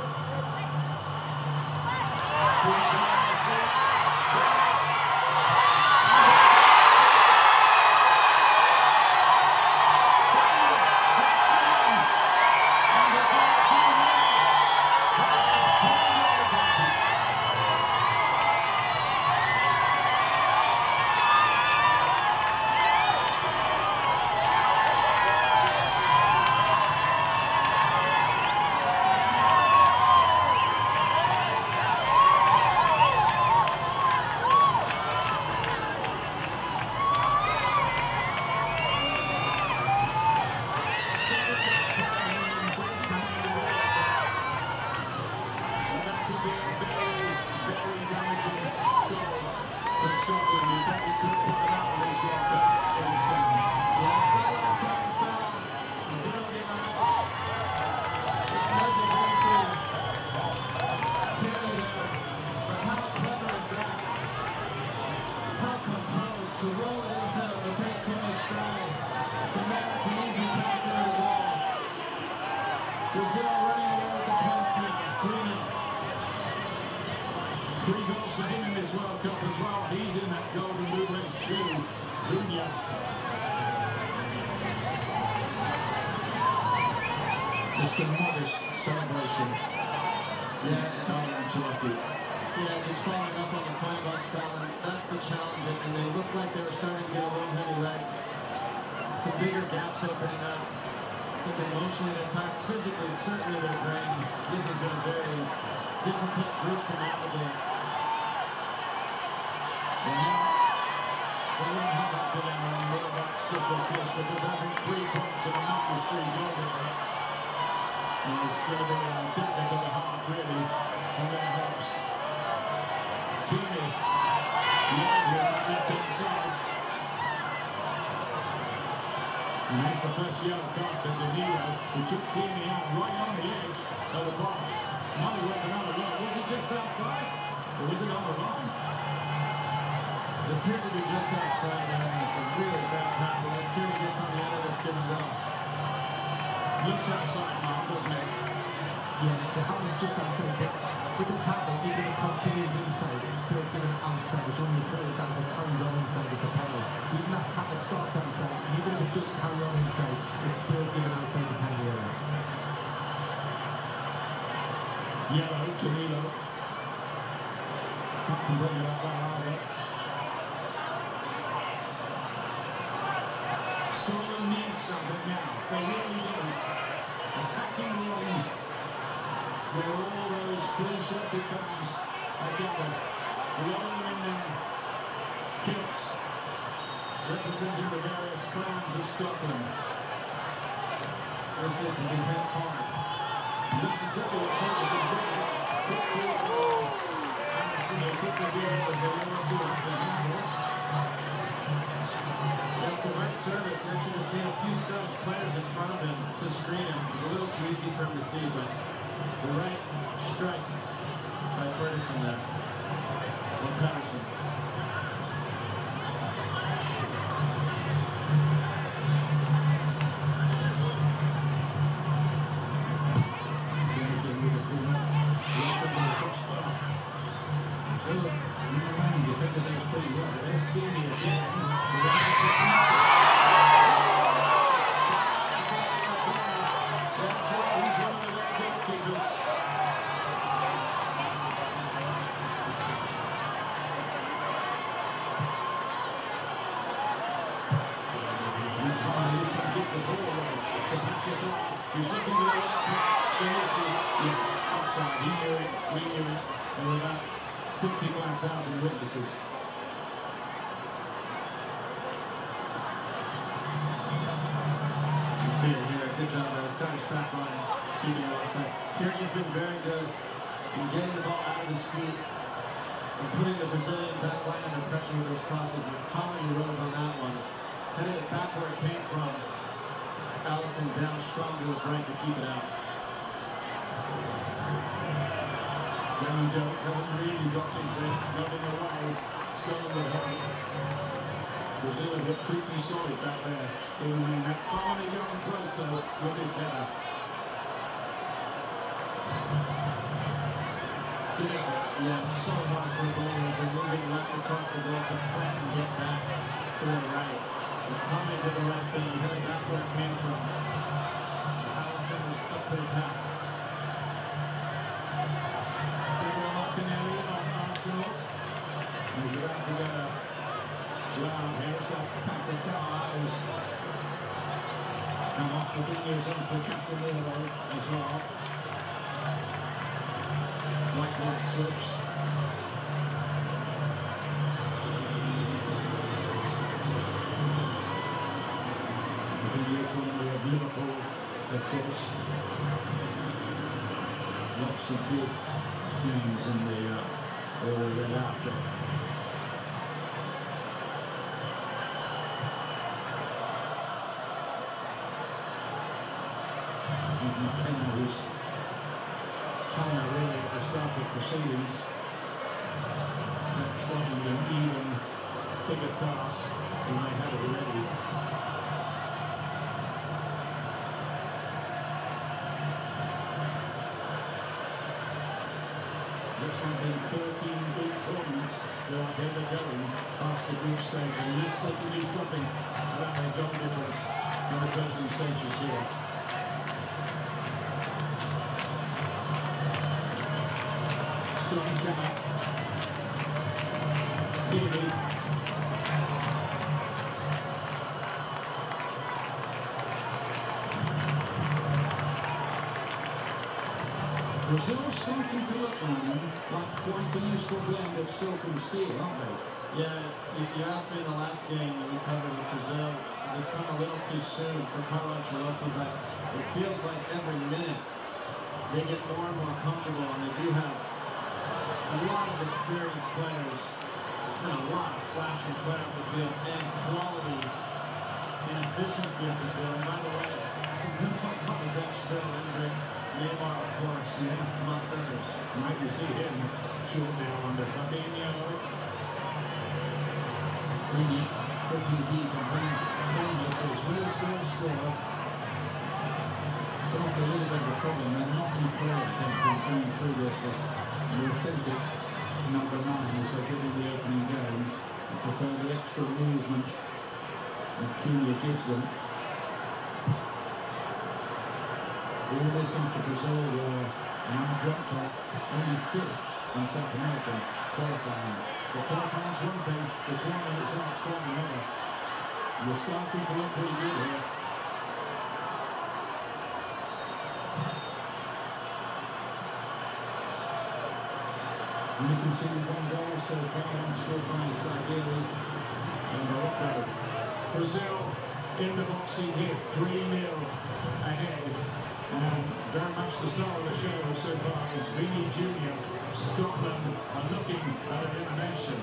Just a modest celebration. Just following up on the point about Stalin, that's the challenge, and they look like they were starting to get a little heavy-legged. Some bigger gaps opening up. I think emotionally they're tired, physically certainly they're drained. This has been a very difficult group to navigate. They won't have that dilemma anymore about stiff or close because having 3 points and a -3 goal difference is going to be difficult and hard really on their hopes. Tierney, lively on that left-hand side. And that's the first yellow card to De Niro, who took Tierney out right on the edge of the box. Might have went another goal. Was it just outside? Or was it on the line? It appeared to be just outside, and it's a really bad tackle. As Tierney gets on the end of this, give and go. Looks outside, Mark, doesn't it? Yeah, the hand's just outside, but with the tackle, even if it continues inside, it's still giving it outside, which only further down if it carries on inside the players. So even that tackle starts outside, and even if it does carry on inside, it's still giving outside the penalty area. Yellow, Danilo. Can't complain about that either. Scotland needs something now. They really do. Attacking line. Where all those clean-shirted fans are gathered. A lot of them in their kilts, representing the various clans of Scotland. This needs to be hit hard. That's exactly what Ferguson did. Took the ball. Anderson, they took the ball as they were to the handle. That's the right service. Actually, just need a few Scottish players in front of him to screen him. It was a little too easy for him to see, but the right strike by Ferguson there. Or Patterson. With a witnesses. You see it here. Good job there. Scottish back line keeping it offside. Tierney's been very good in getting the ball out of his feet and putting the Brazilian back line under pressure with those crosses. Tommy rose on that one. Headed it back where it came from. Allison down strong to his right to keep it out. Down go, hasn't really got into nothing away. Stolen with her. Brazil have got pretty solid back there. In that Tommy young close though with his header. Yeah, it's so hard for the bowlers. They're moving left across the ball to flat and get back to the right. But Tommy did the right thing. He headed back where it came from. Allison was up to the task. Martinelli on Arsenal. He's about to get a round here. It's a pack of towels. And off the fingers on for Casemiro as well. Like that switch. The economy of Liverpool, of course. Lots of good games in the era thereafter. He's McKenna, who's trying to really at the start of proceedings set Scotland an even bigger task than they had already. Looks like in 13 big tournaments they aren't ever going past the group stage, and they're still to do something about their goal difference in the closing stages here. Strong cover. Tierney. Brazil starting to look like quite a useful blend of silk and steel, aren't they? Yeah, you asked me in the last game that we covered with Brazil, it's come a little too soon for Carlo Ancelotti, but it feels like every minute they get more and more comfortable, and they do have a lot of experienced players, and a lot of flash and flare up the field, and quality and efficiency up the field. And by the way, some good ones on the bench still, Hendrick, Neymar, of course, amongst others. Might you see him short now under Fabinho. Really looking deep and playing with this real score. Sort of a little bit of a problem. They're not in play, I think, from going through this as the authentic number 9 as they did in the opening game. I prefer the extra movement that Cunha gives them. All this after Brazil were now dropped off only 5th in South America qualifying. The qualifying's one thing, the tournament itself strong another. You're starting to look pretty good here. Only conceded 1 goal so far, one scored by Sagiri and Morocco. Brazil in the boxing here, 3-0 ahead. And very much the star of the show so far is Vini Jr. Scotland are looking at elimination.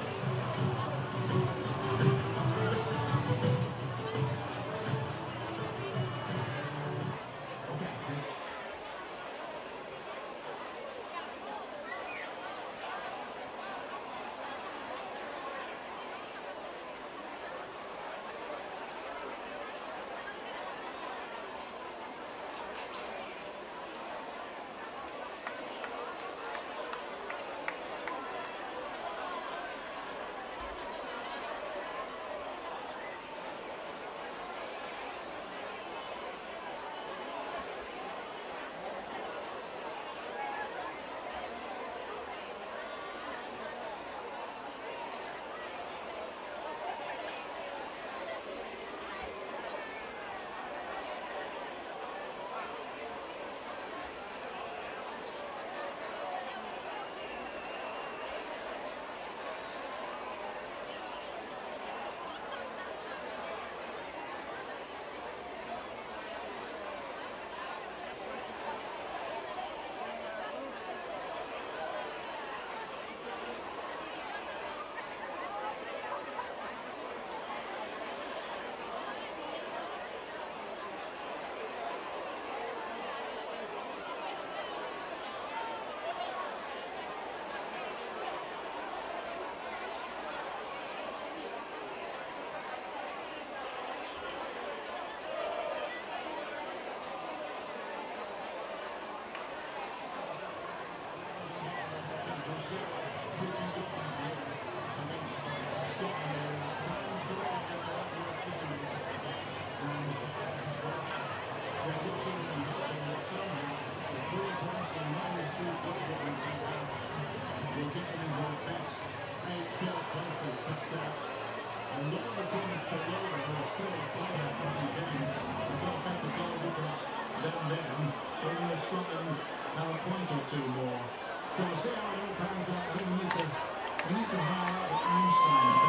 a lot of the teams below them who are still playing at different games. There's not been the goal difference down there. Only Scotland have a point or two more. So we'll see how it all pans out. I think we need to hire out Einstein. I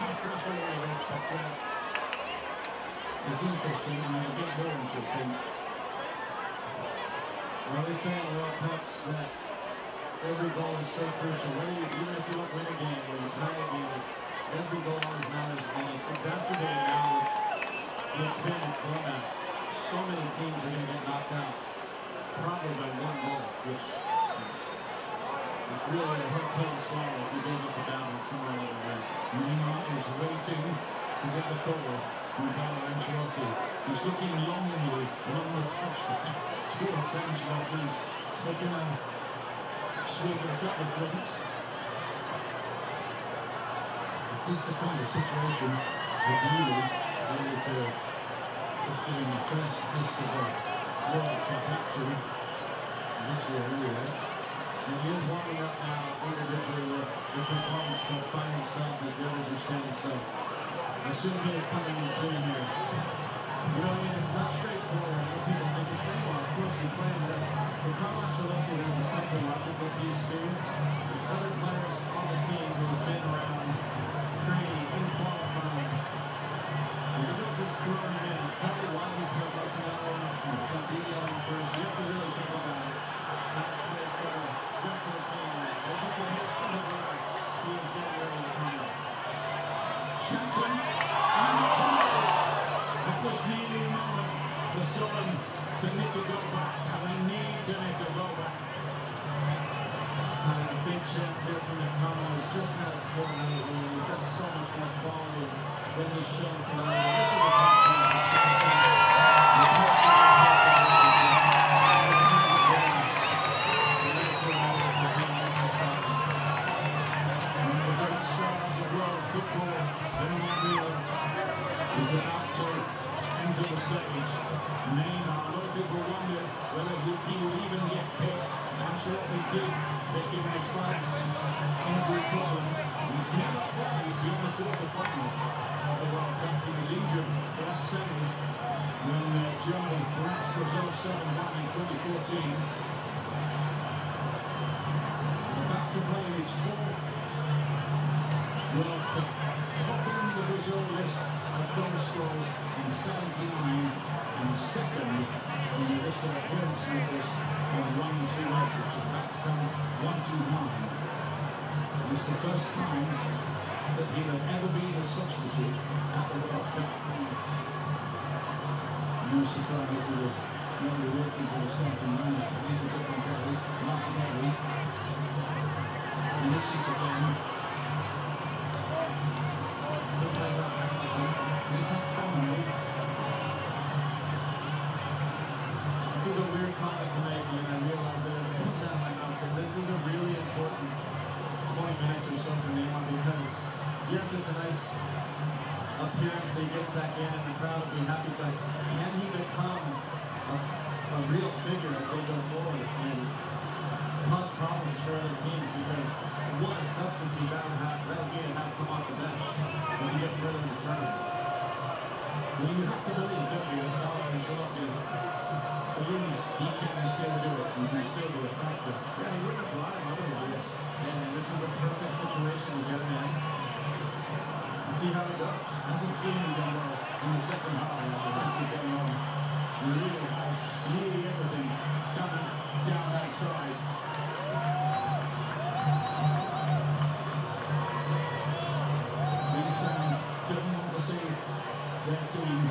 think that's all of this, but it's interesting and it'll get more interesting. Well, they say in the World Cups that every goal is so crucial. Even if you don't win a game or you tie a game, every goal always matters, and it's exacerbated now with the expanded format. So many teams are going to get knocked out, probably by one goal, which is really a hard pill to swallow if you gave up the battle somewhere over there. Neymar is waiting to get the call from Carlo Ancelotti. He's looking longingly along the touchline towards Ancelotti. He's taken a swig of a couple of drinks. This is the kind of situation that really able to just giving the first taste of the World Cup action this year anyway. And he is warming up now individually with performance, but by himself as the others are standing. So I assume he is coming in soon here. You know, I mean, it's not straightforward. What people think it's anymore. Of course, he played with Carlo Ancelotti. There's a psychological piece too. There's other players on the team who have been around training, in qualifying. You're not just throwing him in. It's probably why he put Martinello and Fabinho in first. You have to really think about it. How it plays the rest of the team. As you can hear from the road, he is getting ready to come up. Champion and that was really a moment for Scotland to nick a goal back, and they need to nick a goal back. A big chance here from McTominay. He's just had a poor night. He's got so much more quality than he's shown tonight. This is a tough He's about to enter the stage. Neymar, a lot of people wondered whether he would even get picked. Ancelotti did pick him despite injury problems. He's never played beyond the quarter-final of the World Cup. He was injured for that semi when Germany thrashed Brazil 7-1 in 2014. About to play his fourth World Cup. Topping the Brazil list of goal scorers in 79 and second on the list of appearance numbers on 1-2-8, which is about to come 1-2-9. It's the first time that he will ever be a substitute at the World Cup. No surprise that it won't be working for the starting lineup, but these are different guys. Martinelli, Vinicius again. This is a weird comment to make, and I realize that as it comes out of my mouth, but this is a really important 20 minutes or so for Neymar, because yes, it's a nice appearance that he gets back in and the crowd will be happy, but can he become a real figure as they go forward and cause problems for other teams? Because what a substitute that would be to have come off the bench as you get further in the tournament. Well, you have to believe, don't you, that Carlo Ancelotti believes he can still do it and can still be a factor. Yeah, he wouldn't have brought him otherwise. And this is a perfect situation to get him in and see how it goes. Hasn't clearly done well in the second half since he came on. He really has nearly everything coming down that side. These fans don't want to see their team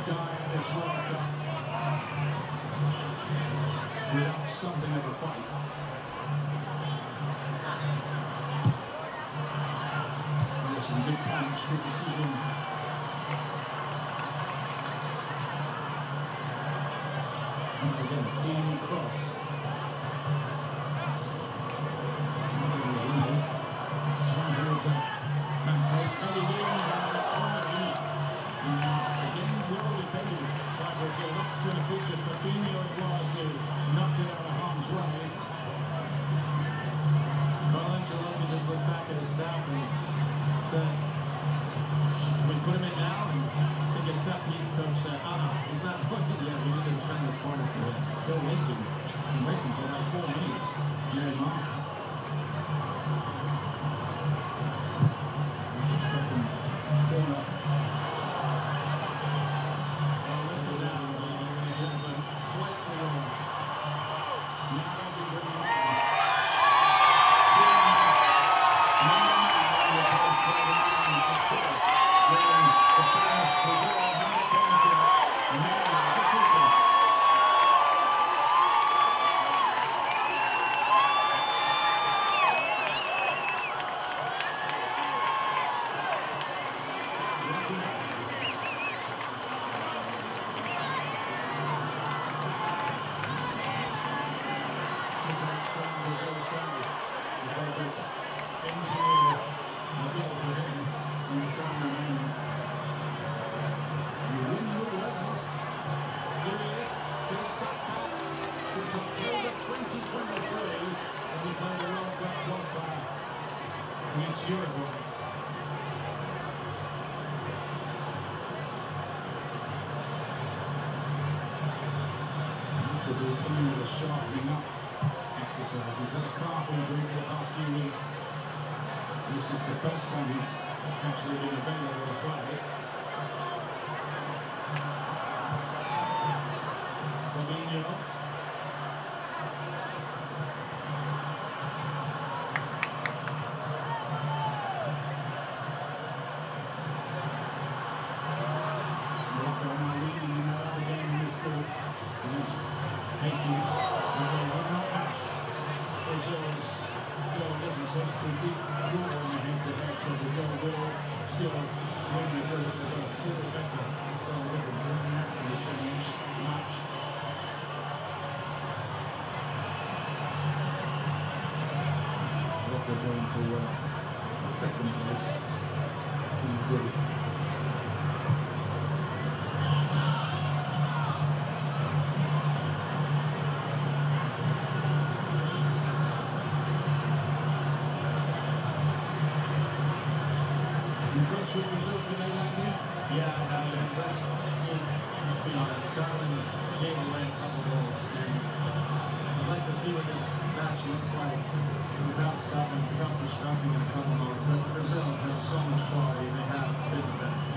die at this World Cup without something of a fight. There's some big punch, good decision. Once again, a team cross. That's going to feature Fabinho it was who knocked it out of harm's way. Carlo Ancelotti just looked back at his staff and said, put him in now, and I think a set piece coach said, he's not looking yet. We need to defend this corner for him. Still waiting. I'm waiting for like 4 minutes. You're in line. Corner. Well, listen now, ladies and gentlemen. Slightly wrong. Now they'll be bringing on. Some of the sharpening up exercises. He's had a calf injury for the past few weeks. This is the first time he's actually been available to play. Fabinho. They're going to the second place in the group. Impressed with the result today, Andy? Yeah, let's be honest, Scotland gave away a couple goals, and I'd like to see what this match looks like without Scotland self-destructing in a couple moments. But Brazil has so much quality, they have been the best.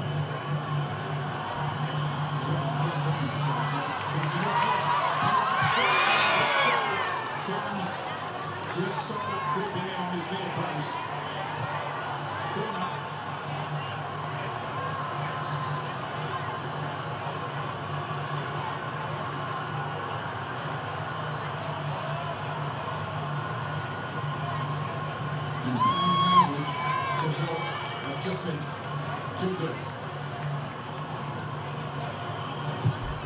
Just started creeping in on his goal post. Just been too good.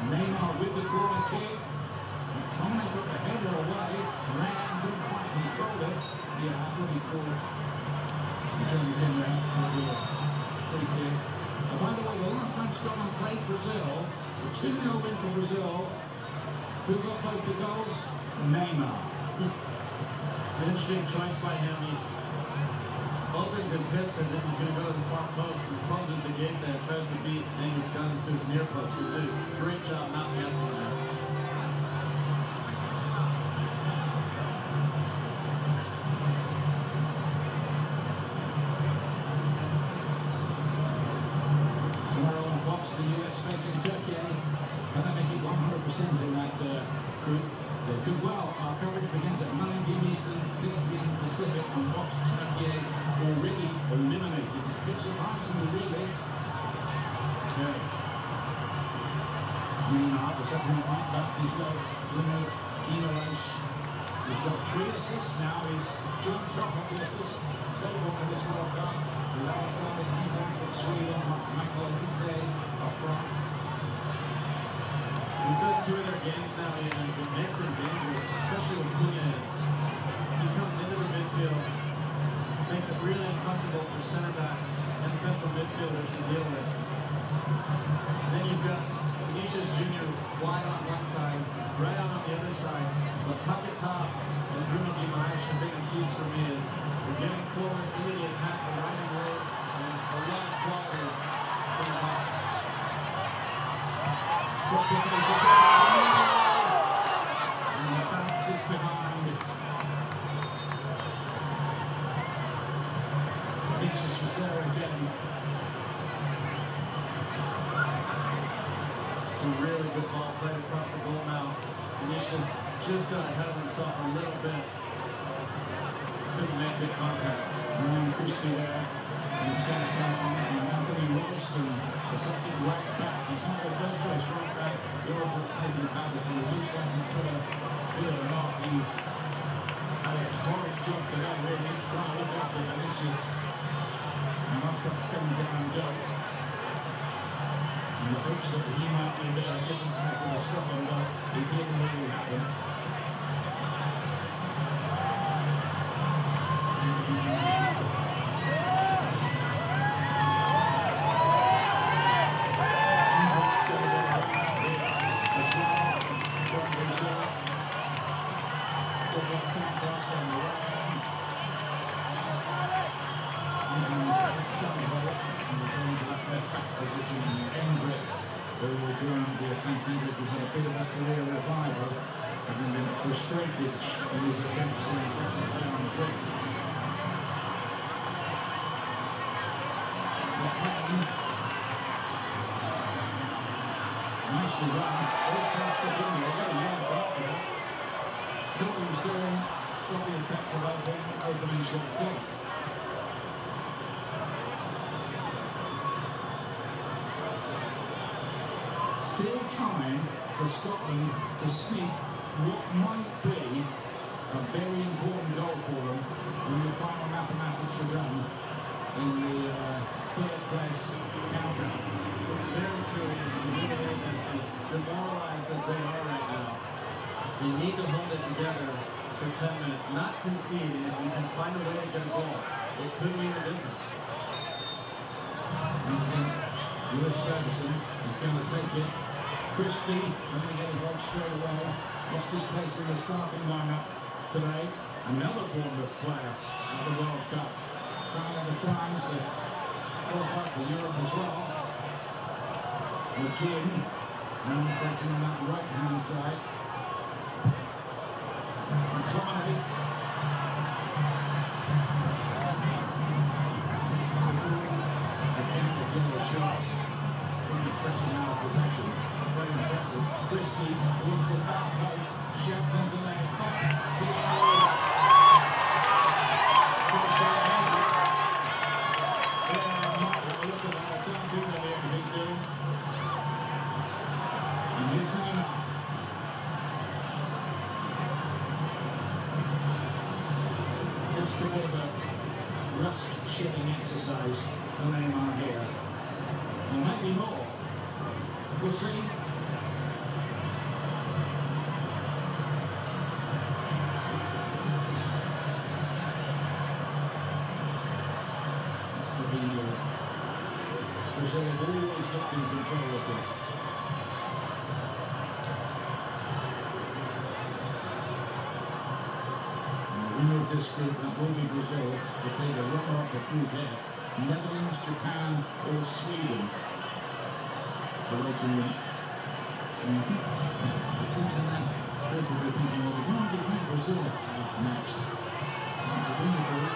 Neymar with the corner kick. McTominay got the header away. Ran, couldn't quite control it. Yeah, I thought he called the German in there for the free kick. And by the way, the last time Scotland played Brazil, the 2-0 win for Brazil. Who got both the goals? Neymar. It's an interesting choice by him. He opens his hips as if he's going to go to the far post and closes the gate there, tries to beat Angus Gunn to his near post. He did a great job not messing there. Tomorrow on Fox, the US facing Turkey, and they make it 100% in that group. They could well. Our coverage begins at 9 p.m. Eastern, 6 p.m. Pacific on Fox. Turkey already eliminated. Bit surprisingly, really. Okay. Neymar, the second right back, he's got Bruno Guimaraes. He's got 3 assists now. He's jumped top of the assists total for this World Cup. With Alexander Isak of Sweden, Michael Olise of France. We've done 2 of their games now, and it makes them dangerous, especially with Cunha. He comes into the midfield, makes it really uncomfortable for center backs and central midfielders to deal with. And then you've got Vinicius Jr. wide on one side, right out on the other side. But Paquetá and Bruno Guimaraes, the big keys for me is we're getting forward into the attack the right way, and a lot of quality from across the face of and the bounces behind. Vinicius was there again. Some really good ball played across the goal now. Vinicius just got ahead of himself a little bit. Couldn't make good contact. Christie there. He's going to come on. And Anthony Ralston, the second right back. He's not the first choice right back. Europe has taken the power, so it looks like he's going to, believe it or not, he had a horrid job today, really, trying to look after Vinicius. And Marco's coming down goal. In the hopes that he might be a bit of a difference maker for Scotland, but it didn't really happen. Who will join the attack. Hendrick has had a bit of a career revival, having been frustrated in his attempts to impress the play on the field. Nicely run, all past the goal. Very well back there. What he was doing, stop the attack without opening shot place. Still time for Scotland to sneak what might be a very important goal for them when the final mathematics are done in the third place count-out. It's very true. It really is as demoralized as they are right now. You need to hold it together for 10 minutes, not concede. If you can find a way to get a goal, it could mean a difference. Lewis Ferguson is going to take it. Christie, going to get involved straight away. Lost his place in the starting lineup today. Another Bournemouth player at the World Cup. Sign of the times, they've qualified for Europe as well. McKeon, now operating on that right-hand side. McTominay. Again, the yellow shots. Pressing out of possession, very impressive. Christie leaves the back post, Shepman's in there, look at that, I can't do that here, big deal. And here's Neymar. Just a bit of a rust-shedding exercise for Neymar here. And maybe more. We'll see. Brazil have always looked in control of this. And the winner of this group, that will be Brazil, will take a runner-up of group F. Netherlands, Japan, or Sweden. Awaiting it. It seems in that group of thinking, well, we can't beat Brazil next. To win the group.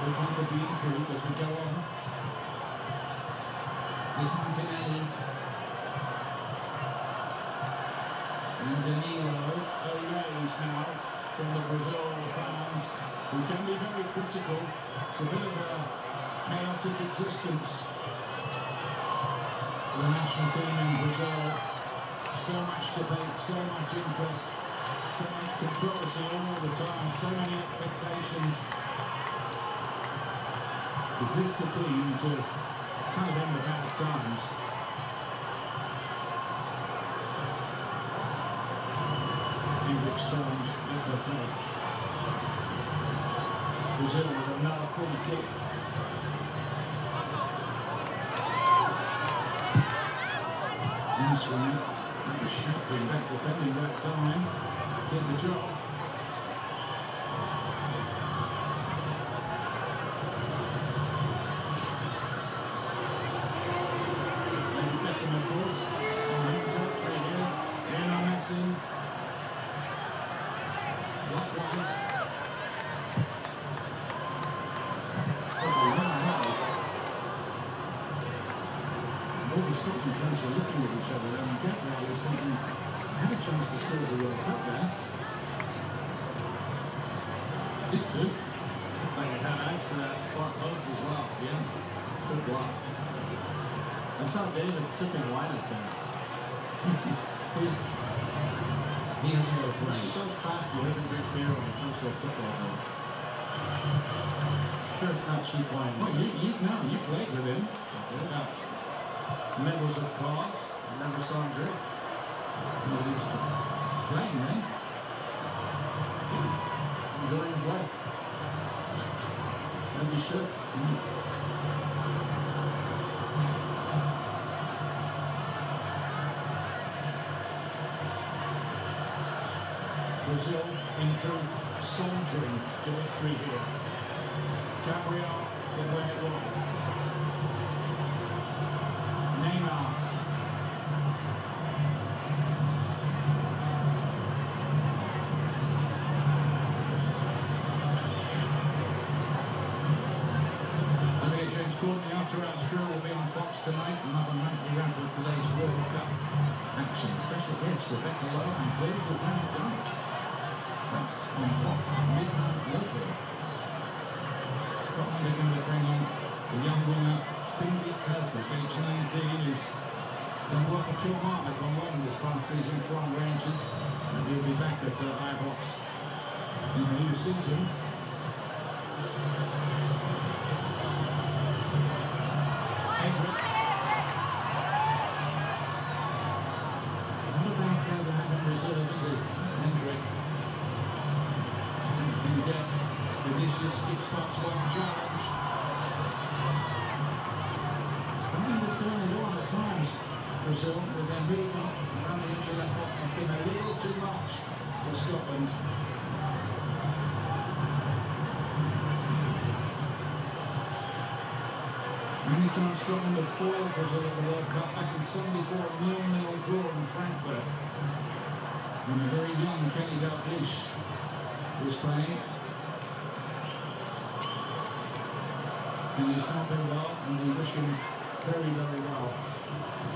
We're going to be intrigued as we go on. There's Martinelli. And Danilo O'Reilly's now from the Brazil fans, who can be very critical. It's a bit of a chaotic existence. The national team in Brazil, so much debate, so much interest, so much controversy all the time, so many expectations. Is this the team to kind of end the bad times? Hendrick's challenge, that's okay. Brazil with another free kick. Nice one. That was shocking. Back defending that time. Did the job. Beckham the Scotland fans were looking at each other and Gabriel was thinking, I had a chance to score the World Cup there. Did too. Like it had eyes for that far post as well. Yeah. Good block. I saw David sipping wine up there. He has a lot of He's play. so classy. He doesn't drink beer when it comes to a football game. Sure, it's not cheap wine. Well, you played with him. Yeah. Members of cause. I never saw him drink. Well, he was playing, man. He's enjoying his life. As he should. Brazil, in truth, sauntering to victory here. Gabriel did win it wrong. Neymar. James Gordon, the after-hours crew will be on Fox tonight. Another nightly wrap of today's World Cup action. Special guests Rebecca Lowe and Virgil van Dijk. That's on Fox midnight local. Scotland are going to bring on the young winger Phoebe Curtis, age 19, who's done work for Kilmarnock on loan this past season from Rangers, and he'll be back at Ibrox in the new season. Skips box one challenge. Starting to turn it on at times, Brazil, with their movement around the edge of that box. It's been a little too much for Scotland. Many times Scotland have foiled Brazil in the World Cup back in 74, a 0-0 draw in Frankfurt. And a very young Kenny Dalglish was playing. And he's not very well, and we wish him very, very well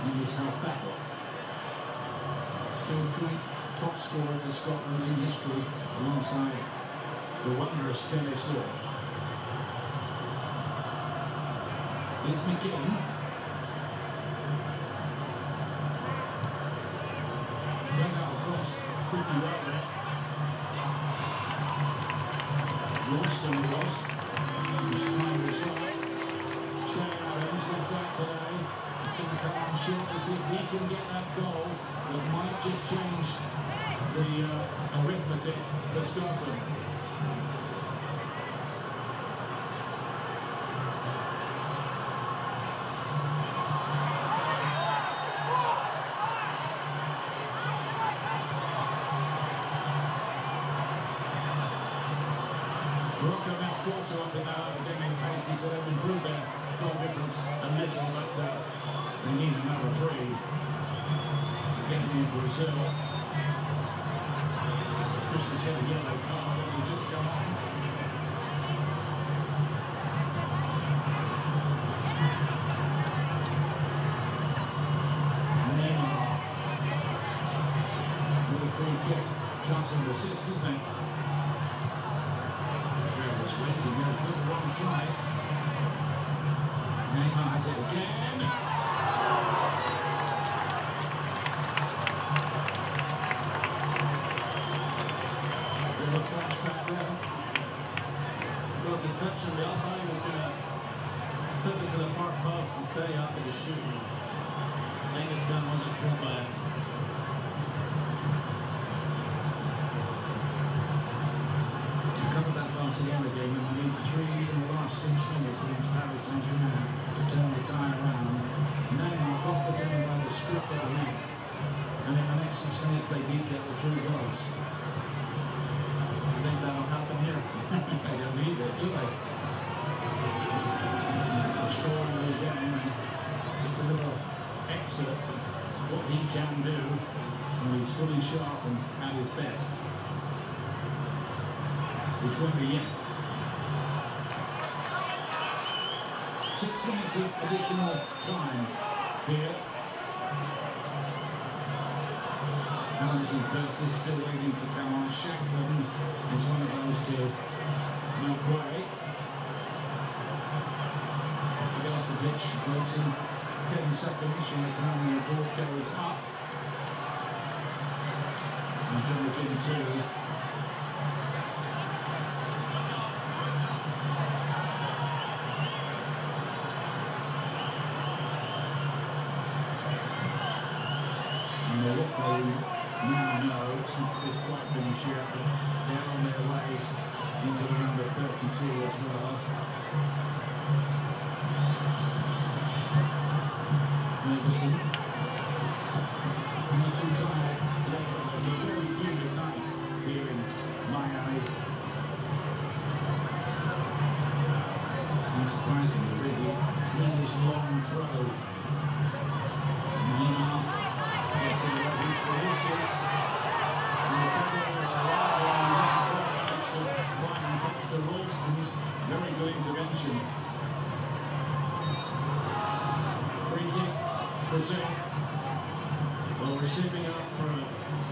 in his health battle. Still joint top scorer for Scotland in history, alongside the wondrous Seleção. Here's McGinn. Dug out across pretty well there. Lost and lost. He's trying to resolve. Adams left back today. He's going to come on short to see if he can get that goal that might just change the arithmetic for Scotland. Morocco now 4-2 up in the game against Haiti, so they've improved their goal difference a little, but they need another three. Again in Brazil. Christian's got a yellow card and he just come off. Neymar. With a free kick. Chance on the assist, isn't it? Waiting there, good wrong side. Neymar has it again. Little flashback there. Well, deception. The umpire was going to flip it to the far post and stay up at the shooting. Angus Gunn wasn't pulled by it. Barcelona game, and we need 3 in the last 6 minutes against Paris Saint-Germain to turn the tie around. Neymar got the game by the strip of the neck, and in the next 6 minutes they did get the 3 goals. I think that'll happen here. They don't need it, do they? Short of the game, and just a little excerpt of what he can do when he's fully sharp and at his best. Which won't be yet. 6 minutes of additional time. here. Adams and Curtis still waiting to come on. Shankland is one of those two. No query. To get off the pitch, closing 10 seconds from the time the ball goes up. And Jonathan too. And Morocco now know it's not quite finished yet, but they're on their way into the round of 32 as well. Ferguson. Not too tired. It's a very humid night here in Miami. Unsurprisingly, really, Taylor's long throw. Neymar gets it away. He's the horses. And the flying thanks to Royston's very good intervention. Free kick, Brazil. Well, we're shaping up for a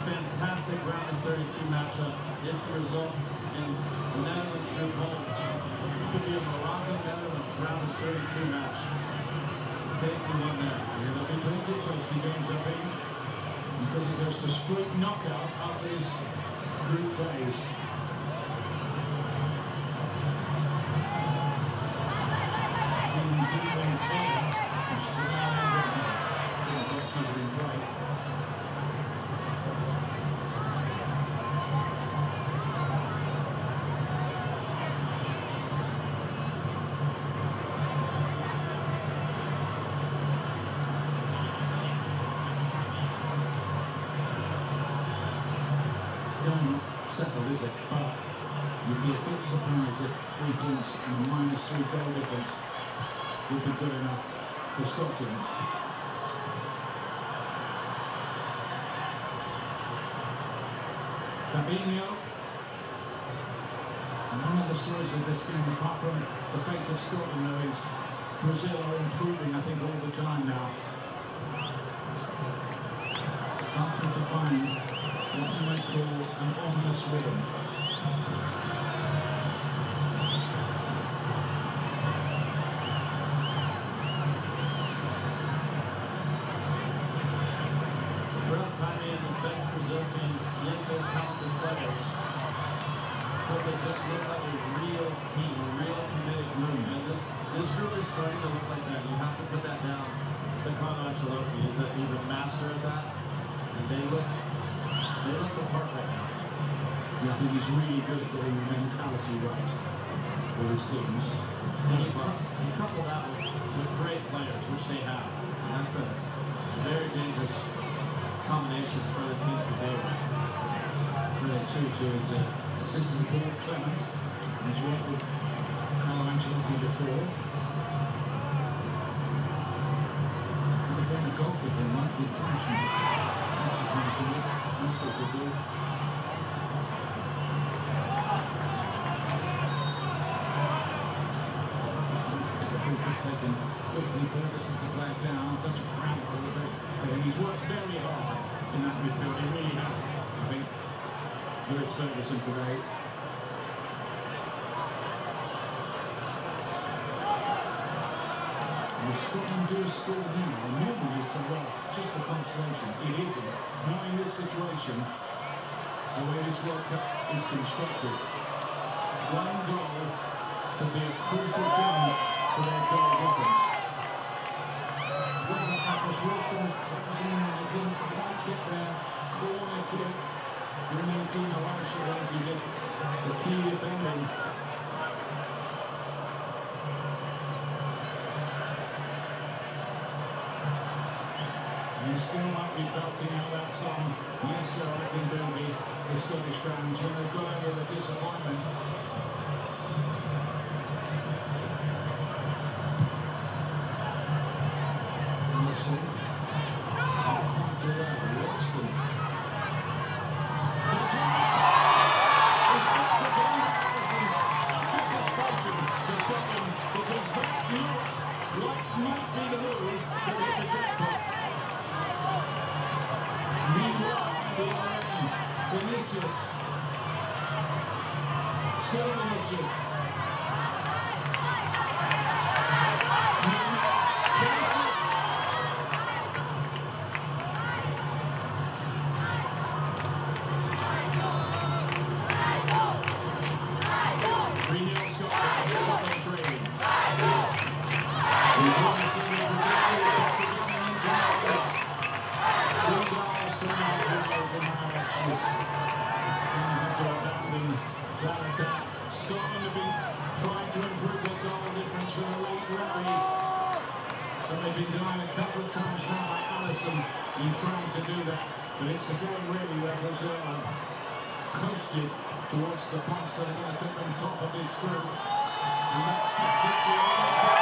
fantastic round of 32 matchup. If the results in the Netherlands group hold, it could be a Morocco-Netherlands round of 32 match. Tasty one there. Yeah, there'll be plenty of tasty games up in because it goes to straight knockout of this group phase. Wins here. Goalkeeper in play. Still not settled, is it? But you'd be a bit surprised if 3 points and a -3 goal difference would be good enough for Scotland. Fabinho. And one of the stories of this game, apart from the fate of Scotland, though, is Brazil are improving, I think, all the time now. Starting to find what you might call an ominous rhythm. The best Brazil teams, yes, they're talented players, but they just look like a real team, a real committed group. And this group is starting to look like that. You have to put that down to Carlo Ancelotti. He's a master at that, and they look the part right now. Yeah, I think he's really good at getting the mentality right for his teams. And you couple that with great players, which they have, and that's a very dangerous combination for the team to do. There too to his assistant Paul Clement. He's worked with Carlo Ancelotti before. And again, golf with him once in fashion. Not surprisingly, most people do. Taken quickly, Ferguson to play it down, touch of cramp a little bit. And he's worked very hard in that midfield, he really has, I think, Lewis Ferguson today. And if Scotland do score now, normally it's just a consolation. It isn't. Not in this situation, the way this World Cup is constructed. One goal could be a crucial thing for their goal difference. Wasn't Atlas Wilson was closing in and they didn't quite get there. Ball on their foot. Remember Kino Irish as he did the key defending. And you still might be belting out that song. Yes, sir, I can do the Scottish fans when they've got over the disappointment. Might be the move to hit the jackpot. big rally that they've been doing a couple of times now by Allison in trying to do that. But it's again really where Brazil have coasted towards the points that are going to take them top of this group. And that's exactly what